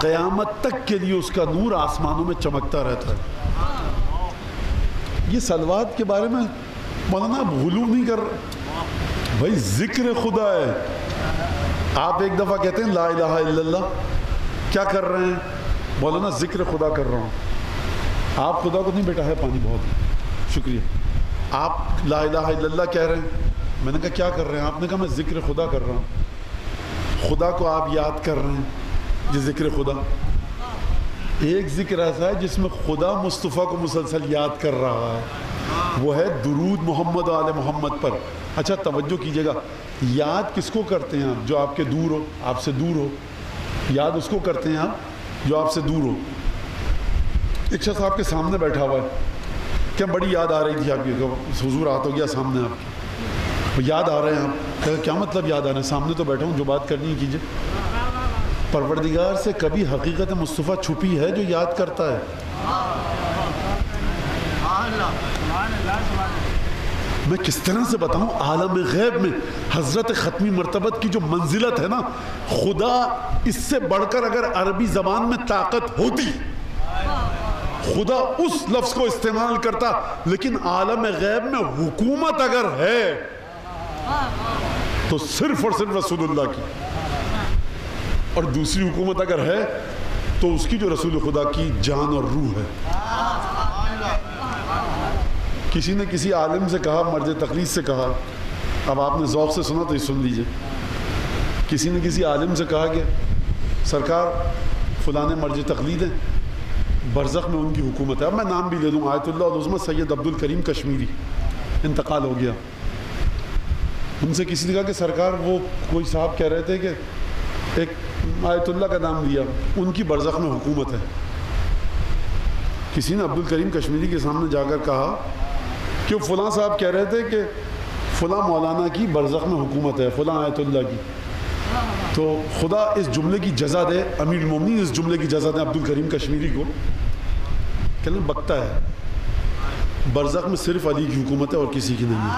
قیامت تک کے لیے اس کا نور آسمانوں میں چمکتا رہتا ہے۔ یہ صلوات کے بارے میں مولانا آپ غلو نہیں کر رہے، بھائی ذکر خدا ہے۔ آپ ایک دفعہ کہتے ہیں لا الہ الا اللہ، کیا کر رہے ہیں؟ مولانا ذکر خدا کر رہا ہوں۔ آپ خدا کو نہیں بیٹا ہے پانی، بہت شکریہ۔ آپ لا الہ الا اللہ کہہ رہے ہیں، میں نے کہا کیا کر رہے ہیں؟ آپ نے کہا میں ذکر خدا کر رہا ہوں۔ خدا کو آپ یاد کر رہے ہیں، یہ ذکر خدا۔ ایک ذکر ایسا ہے جس میں خدا مصطفیٰ کو مسلسل یاد کر رہا ہے، وہ ہے درود محمد و آل محمد پر۔ اچھا توجہ کیجئے گا، یاد کس کو کرتے ہیں آپ؟ جو آپ کے دور ہو، آپ سے دور ہو، یاد اس کو کرتے ہیں آپ جو آپ سے دور ہو۔ ایک شخص آپ کے سامنے بیٹھا ہوا ہے، کیا بڑی یاد آ رہی تھی آپ کی، حضور ہاتھ ہو گیا سامنے آپ کی، یاد آ رہے ہیں آپ، کیا مطلب یاد آ رہے ہیں؟ سامنے تو بیٹھا ہوں، جو بات کرنی ہے کیجئے۔ پروردگار سے کبھی حقیقت مصطفیٰ چھپی ہے جو یاد کرتا ہے؟ میں کس طرح سے بتاؤں، عالم غیب میں حضرت ختمی مرتبت کی جو منزلت ہے نا، خدا اس سے بڑھ کر اگر عربی زبان میں طاقت ہوتی خدا اس لفظ کو استعمال کرتا، لیکن عالم غیب میں حکومت اگر ہے تو صرف اور صرف رسول اللہ کی، اور دوسری حکومت اگر ہے تو اس کی جو رسول خدا کی جان اور روح ہے۔ کسی نے کسی عالم سے کہا، مرج تقلید سے کہا، اب آپ نے ذوق سے سنا تو یہ سن لیجئے، کسی نے کسی عالم سے کہا کہ سرکار فلاں مرج تقلید ہیں، برزخ میں ان کی حکومت ہے۔ اب میں نام بھی لے دوں، آیت اللہ العظمی سید عبد الکریم کشمیری، انتقال ہو گیا۔ ان سے کسی نے کہا کہ سرکار وہ کوئی صاحب کہہ رہے تھے کہ ایک آیت اللہ کا نام لیا، ان کی برزخ میں حکومت ہے۔ کسی نے عبد الکریم کشمیری کے سامنے جا کر کہا کہ فلاں صاحب کہہ رہے تھے کہ فلاں مولانا کی برزخ میں حکومت ہے، فلاں آیت اللہ کی۔ تو خدا اس جملے کی جزا دے، امیر المومنین اس جملے کی جزا دے عبد الکریم کشمیری کو، کہنا بکتا ہے برزخ میں صرف علی کی حکومت ہے اور کسی کی نہیں ہے.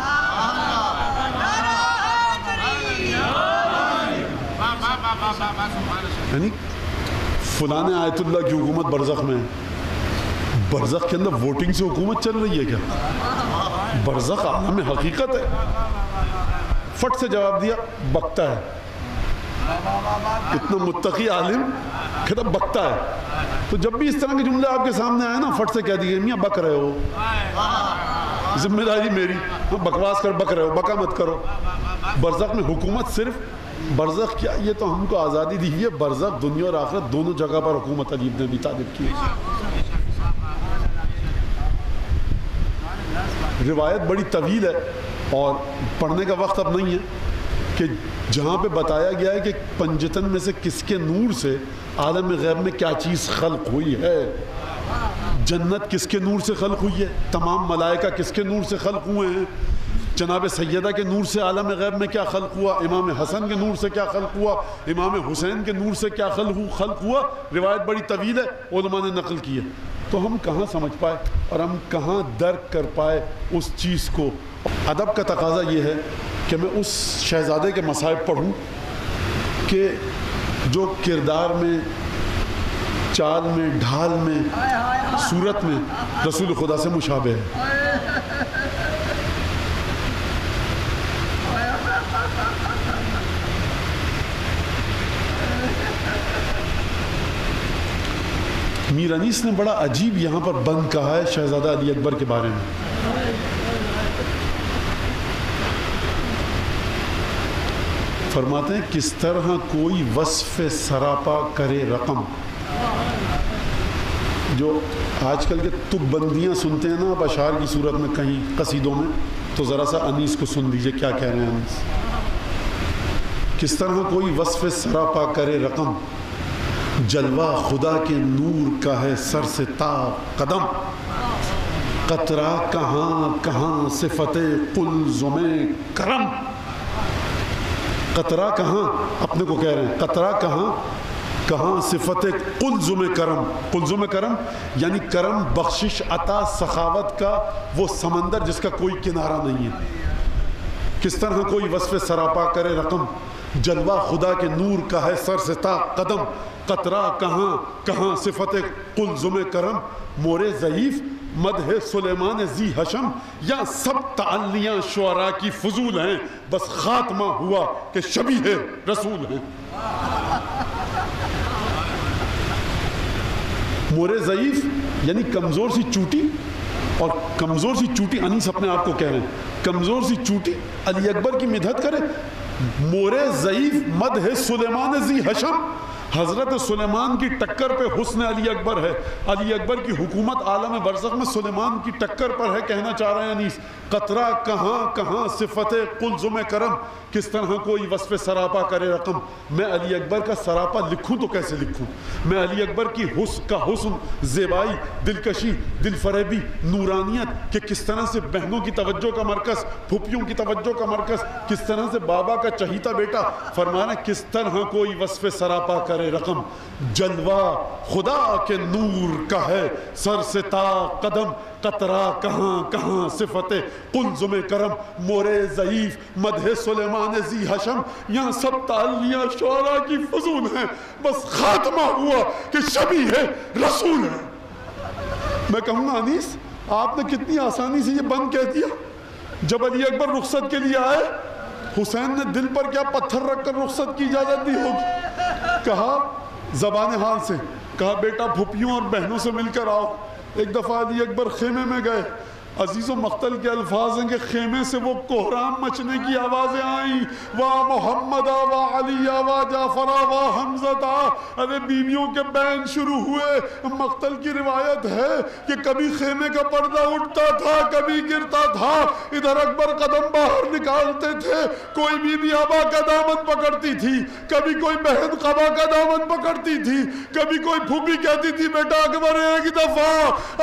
یعنی فلاں آیت اللہ کی حکومت برزخ میں ہے، برزخ کے اندر ووٹنگ سے حکومت چل رہی ہے کیا؟ برزخ عالم حقیقت ہے. فٹ سے جواب دیا بکتا ہے. اتنا متقی عالم کہتا بکتا ہے. تو جب بھی اس طرح کے جملے آپ کے سامنے آئے نا فٹ سے کہہ دیجیے میاں بک رہے ہو، ذمہ داری میری، بکواس کر بک رہے ہو، بکا مت کرو. برزخ میں حکومت صرف برزخ کیا، یہ تو ہم کو آزادی دی ہے، برزخ دنیا اور آخرت دونوں جگہ پر حکومت علی بن ابی طالب کی. روایت بڑی طویل ہے اور پڑھنے کا وقت اب نہیں ہے کہ جہاں پہ بتایا گیا ہے کہ پنجتن میں سے کس کے نور سے عالم غیب میں کیا چیز خلق ہوئی ہے. جنت کس کے نور سے خلق ہوئی ہے، تمام ملائکہ کس کے نور سے خلق ہوئے ہیں، جناب سیدہ کے نور سے عالم غیب میں کیا خلق ہوا، امام حسن کے نور سے کیا خلق ہوا، امام حسین کے نور سے کیا خلق ہوا. روایت بڑی طویل ہے، علماء نے نقل کی ہے. تو ہم کہاں سمجھ پائے اور ہم کہاں درک کر پائے اس چیز کو. ادب کا تقاضا یہ ہے کہ میں اس شہزادے کے مصائب پڑھوں کہ جو کردار میں، چال میں، ڈھال میں، صورت میں رسول خدا سے مشابہ ہے. میر انیس نے بڑا عجیب یہاں پر بند کہا ہے شہزادہ علی اکبر کے بارے میں. فرماتے ہیں کس طرح کوئی وصف سراپا کرے رقم. جو آج کل کے تک بندیاں سنتے ہیں نا آپ اشعار کی صورت میں کہیں قصیدوں میں، تو ذرا سا انیس کو سن لیجئے کیا کہہ رہے ہیں انیس. کس طرح کوئی وصف سراپا کرے رقم، جلوہ خدا کے نور کا ہے سر سے تا قدم. قطرہ کہاں کہاں صفت قلزم کرم. قطرہ کہاں، اپنے کو کہہ رہے ہیں قطرہ کہاں کہاں صفت قلزم کرم. قلزم کرم یعنی کرم، بخشش، عطا، سخاوت کا وہ سمندر جس کا کوئی کنارہ نہیں ہے. کس طرح کوئی وصف سراپا کرے رقم، جلوہ خدا کے نور کا ہے سر سے تا قدم. قطرہ کہاں کہاں صفت قلزم کرم، مور ضعیف مدح سلیمان ذی حشم. یا سب تعلیاں شعراء کی فضول ہیں، بس خاتمہ ہوا کہ شبیہ رسول ہیں. مور ضعیف یعنی کمزور سی چوٹی، اور کمزور سی چوٹی انیس اپنے آپ کو کہہ رہے ہیں کمزور سی چوٹی علی اکبر کی مدحت کرے. مور ضعیف مدح سلیمان ذی حشم، حضرت سلیمان کی ٹکر پہ حسن علی اکبر ہے. علی اکبر کی حکومت عالم برزخ میں سلیمان کی ٹکر پر ہے. کہنا چاہ رہے ہیں انیس قطرہ کہاں کہاں صفت قلزم کرم، کس طرح کوئی وصف سراپا کرے رقم. میں علی اکبر کا سراپا لکھوں تو کیسے لکھوں. میں علی اکبر کی حسن، زیبائی، دلکشی، دل فریبی، نورانیت کہ کس طرح سے بہنوں کی توجہ کا مرکز، پھوپھیوں کی توجہ کا مرکز، کس طرح سے بابا کا چہیتا بیٹا. فرمانا کس طرح کوئی وصف سراپا کرے رقم، جلوہ خدا کے نور کا ہے سر سے تا قدم. قطرہ کہاں کہاں صفت قلزم کرم، مور ضعیف مدح سلیمان ذی حشم. یہاں سب تعلیاں شعراء کی فضول ہیں، بس خاتمہ ہوا کہ شبیہ رسول ہے. میں کہوں گا انیس آپ نے کتنی آسانی سے یہ بند کہہ دیا. جب علی اکبر رخصت کے لیے آئے، حسین نے دل پر کیا پتھر رکھ کر رخصت کی اجازت دی ہوگی. کہا زبان حال سے، کہا بیٹا پھوپھیوں اور بہنوں سے مل کر آؤ. ایک دفعہ علی اکبر خیمے میں گئے. عزیز و مقتل کے الفاظ ہیں کہ خیمے سے وہ کوہرام مچنے کی آوازیں آئیں، واہ محمد واہ علی واہ جعفر واہ حمزہ. ارے بیویوں کے بین شروع ہوئے. مقتل کی روایت ہے کہ کبھی خیمے کا پردہ اٹھتا تھا، کبھی گرتا تھا. ادھر اکبر قدم باہر نکالتے تھے، کوئی بیوی ابا کا دامن پکڑتی تھی، کبھی کوئی بہن قبا کا دامن پکڑتی تھی، کبھی کوئی پھوپھی کہتی تھی بیٹا اکبر ایک دفعہ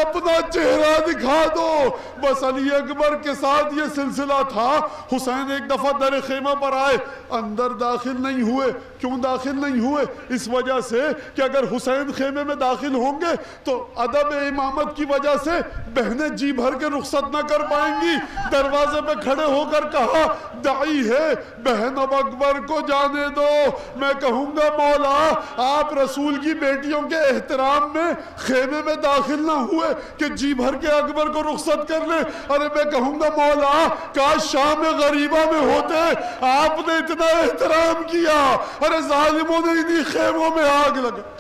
اپنا چہرہ دکھا دو. بس علی اکبر کے ساتھ یہ سلسلہ تھا. حسین ایک دفعہ در خیمہ پر آئے، اندر داخل نہیں ہوئے، کیوں داخل نہیں ہوئے؟ اس وجہ سے کہ اگر حسین خیمے میں داخل ہوں گے تو ادب امامت کی وجہ سے بہنیں جی بھر کے رخصت نہ کر پائیں گی۔ دروازے پہ کھڑے ہو کر کہا داعی ہے بہن اب اکبر کو جانے دو۔ میں کہوں گا مولا آپ رسول کی بیٹیوں کے احترام میں خیمے میں داخل نہ ہوئے کہ جی بھر کے اکبر کو رخصت کر لیں۔ ارے میں کہوں گا مولا کاش شام غریبہ میں ہوتے، آپ نے اتنا احترام کیا، ارے ظالموں نے انہی خیموں میں آگ لگا۔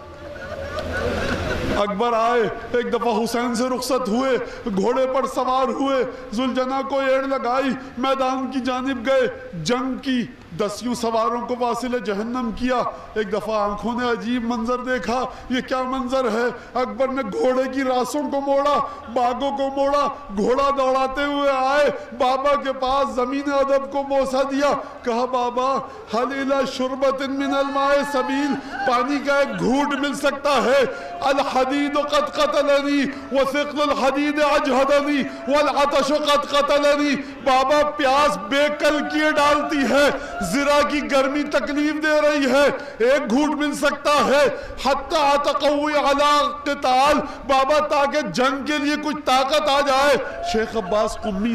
اکبر آئے، ایک دفعہ حسین سے رخصت ہوئے، گھوڑے پر سوار ہوئے، ذوالجناح کو ایڑ لگائی، میدان کی جانب گئے، جنگ کی، دسیوں سواروں کو واصل جہنم کیا۔ ایک دفعہ آنکھوں نے عجیب منظر دیکھا، یہ کیا منظر ہے؟ اکبر نے گھوڑے کی راسوں کو موڑا، باگوں کو موڑا، گھوڑا دوڑاتے ہوئے آئے، بابا کے پاس زمین ادب کو بوسہ دیا، کہا بابا حل الی شربۃ من الماء سبیل، پانی کا ایک گھونٹ مل سکتا ہے؟ الحدید قد قتلنی وثقل الحدید اجہدنی والعطش قد قتلنی، بابا پیاس بے کل کیے ڈالتی ہے، زرا کی گرمی تکلیف دے رہی ہے، ایک گھونٹ مل سکتا ہے؟ حتی اتقوی علی قتال، بابا تاکہ جنگ کے لیے کچھ طاقت آ جائے۔ شیخ عباس قمی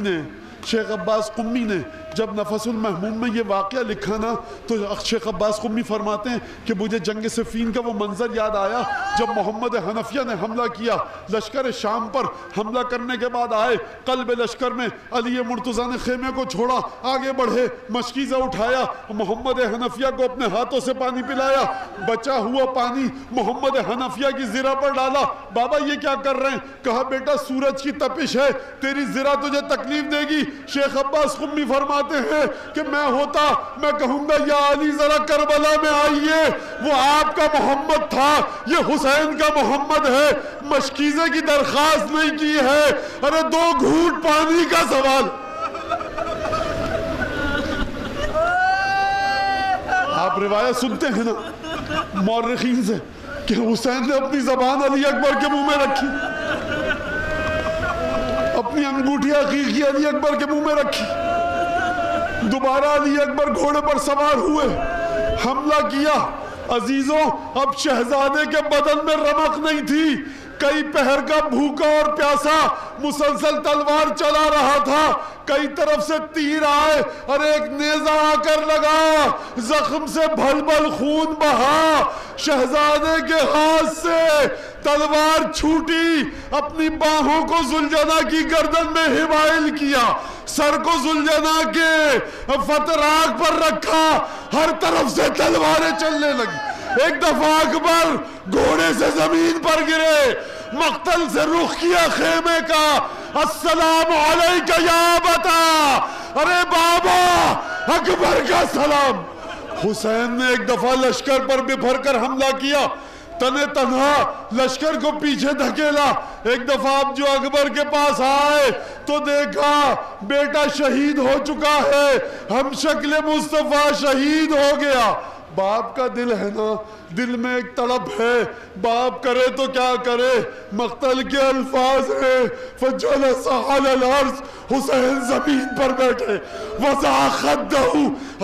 نے جب نفس المحموم میں یہ واقعہ لکھا نا تو شیخ عباس قمی فرماتے ہیں کہ مجھے جنگ صفین کا وہ منظر یاد آیا جب محمد حنفیہ نے حملہ کیا، لشکر شام پر حملہ کرنے کے بعد آئے، قلب لشکر میں علی مرتضیٰ نے خیمے کو چھوڑا، آگے بڑھے، مشکیزہ اٹھایا، محمد حنفیہ کو اپنے ہاتھوں سے پانی پلایا، بچا ہوا پانی محمد حنفیہ کی زرہ پر ڈالا۔ بابا یہ کیا کر رہے ہیں؟ کہا بیٹا سورج کی تپش ہے، تیری زرہ تجھے تکلیف دے گی۔ شیخ عباس قمی فرماتے ہیں کہ میں ہوتا میں کہوں گا یا علی ذرا کربلا میں آئیے، وہ آپ کا محمد تھا، یہ حسین کا محمد ہے، مشکیزے کی درخواست نہیں کی ہے، ارے 2 گھونٹ پانی کا سوال۔ آپ روایت سنتے ہیں نا مورخین سے کہ حسین نے اپنی زبان علی اکبر کے منہ میں رکھی، اپنی انگوٹھی عقیقی علی اکبر کے منہ میں رکھی، دوبارہ علی اکبر گھوڑے پر سوار ہوئے، حملہ کیا۔ عزیزوں اب شہزادے کے بدن میں رمق نہیں تھی، کئی پہر کا بھوکا اور پیاسا مسلسل تلوار چلا رہا تھا، کئی طرف سے تیر آئے اور ایک نیزہ آ کر لگا، زخم سے بھل بھل خون بہا، شہزادے کے ہاتھ سے تلوار چھوٹی، اپنی باہوں کو ذوالجناح کی گردن میں حمائل کیا، سر کو ذوالجناح کے فتراک پر رکھا، ہر طرف سے تلواریں چلنے لگی۔ ایک دفعہ اکبر گھوڑے سے زمین پر گرے، مقتل سے رخ کیا خیمے کا، السلام علیکہ یا ابتا، ارے بابا اکبر کا سلام۔ حسین نے ایک دفعہ لشکر پر بپھر کر حملہ کیا، تنے تنہا لشکر کو پیچھے دھکیلا، ایک دفعہ اب جو اکبر کے پاس آئے تو دیکھا بیٹا شہید ہو چکا ہے، ہم شکل مصطفیٰ شہید ہو گیا۔ باپ کا دل ہے نا، دل میں ایک تڑپ ہے، باپ کرے تو کیا کرے، مقتل کے الفاظ ہیں، فجلس علی الارض، حسین زمین پر بیٹھے، وضع خدہ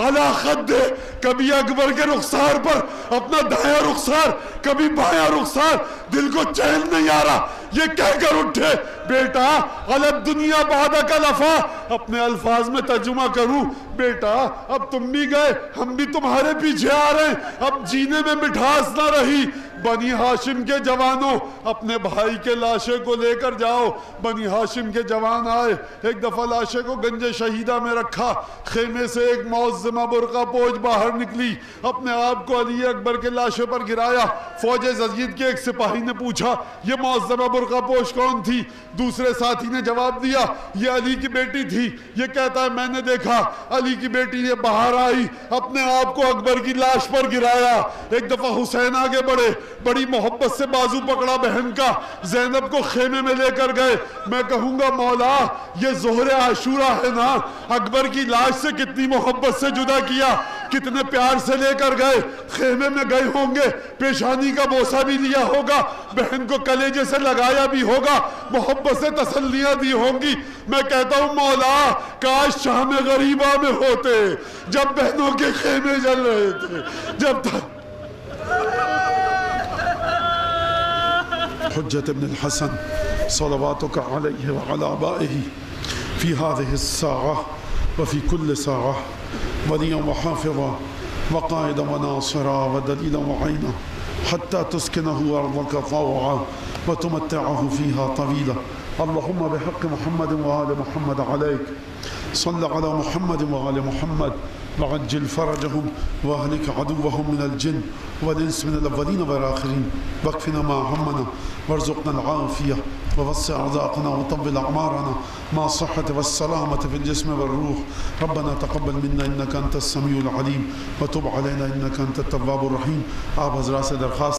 علی خدہ، کبھی اکبر کے رخسار پر اپنا دایاں رخسار، کبھی بایاں رخسار، دل کو چین نہیں آ رہا، یہ کہہ کر اٹھے بیٹا غلط دنیا بعدک لفا، اپنے الفاظ میں ترجمہ کروں، بیٹا اب تم بھی گئے، ہم بھی تمہارے پیچھے آ رہے ہیں، اب جینے میں مٹھاس نہ رہی، بنی ہاشم کے جوانوں اپنے بھائی کے لاشے کو لے کر جاؤ۔ بنی ہاشم کے جوان آئے، ایک دفعہ لاشے کو گنج شہیدہ میں رکھا، خیمے سے ایک معظمہ برقع پوش باہر نکلی، اپنے آپ کو علی اکبر کے لاشے پر گرایا۔ فوج یزید کے ایک سپاہی نے پوچھا یہ معظمہ برقع پوش کون تھی؟ دوسرے ساتھی نے جواب دیا یہ علی کی بیٹی تھی۔ یہ کہتا ہے میں نے دیکھا علی کی بیٹی نے باہر آئی، اپنے آپ کو اکبر کی لاش پر گرایا۔ ایک دفعہ حسین آگے بڑھے، بڑی محبت سے بازو پکڑا بہن کا، زینب کو خیمے میں لے کر گئے۔ میں کہوں گا مولا یہ ظہر عاشورہ ہے نا، اکبر کی لاش سے کتنی محبت سے جدا کیا۔ کتنے پیار سے لے کر گئے، خیمے میں گئے ہوں گے، پیشانی کا بوسہ بھی لیا ہوگا، بہن کو کلیجے سے لگایا بھی ہوگا، محبت سے تسلیاں دی ہوں گی۔ میں کہتا ہوں مولا کاش شام غریبہ میں ہوتے جب بہنوں کے خیمے جل رہے تھے، جب تک حجت ابن الحسن صلواتك عليه وعلى آبائه في هذه الساعة وفي كل ساعة وليا وحافظا وقائدا وناصرا ودليلا وعينا حتى تسكنه أرضك طوعا وتمتعه فيها طويلا. اللهم بحق محمد وآل محمد عليك صل على محمد وآل محمد وعجل فرجهم واهلك عدوهم من الجن والإنس من الأولين والآخرين واكفنا ما همنا وارزقنا العافية ووسع أرزاقنا وطول أعمارنا مع الصحة والسلامة في الجسم والروح. ربنا تقبل منا إنك أنت السميع العليم وتب علينا إنك أنت التواب الرحيم. آپ حضرات سے درخواست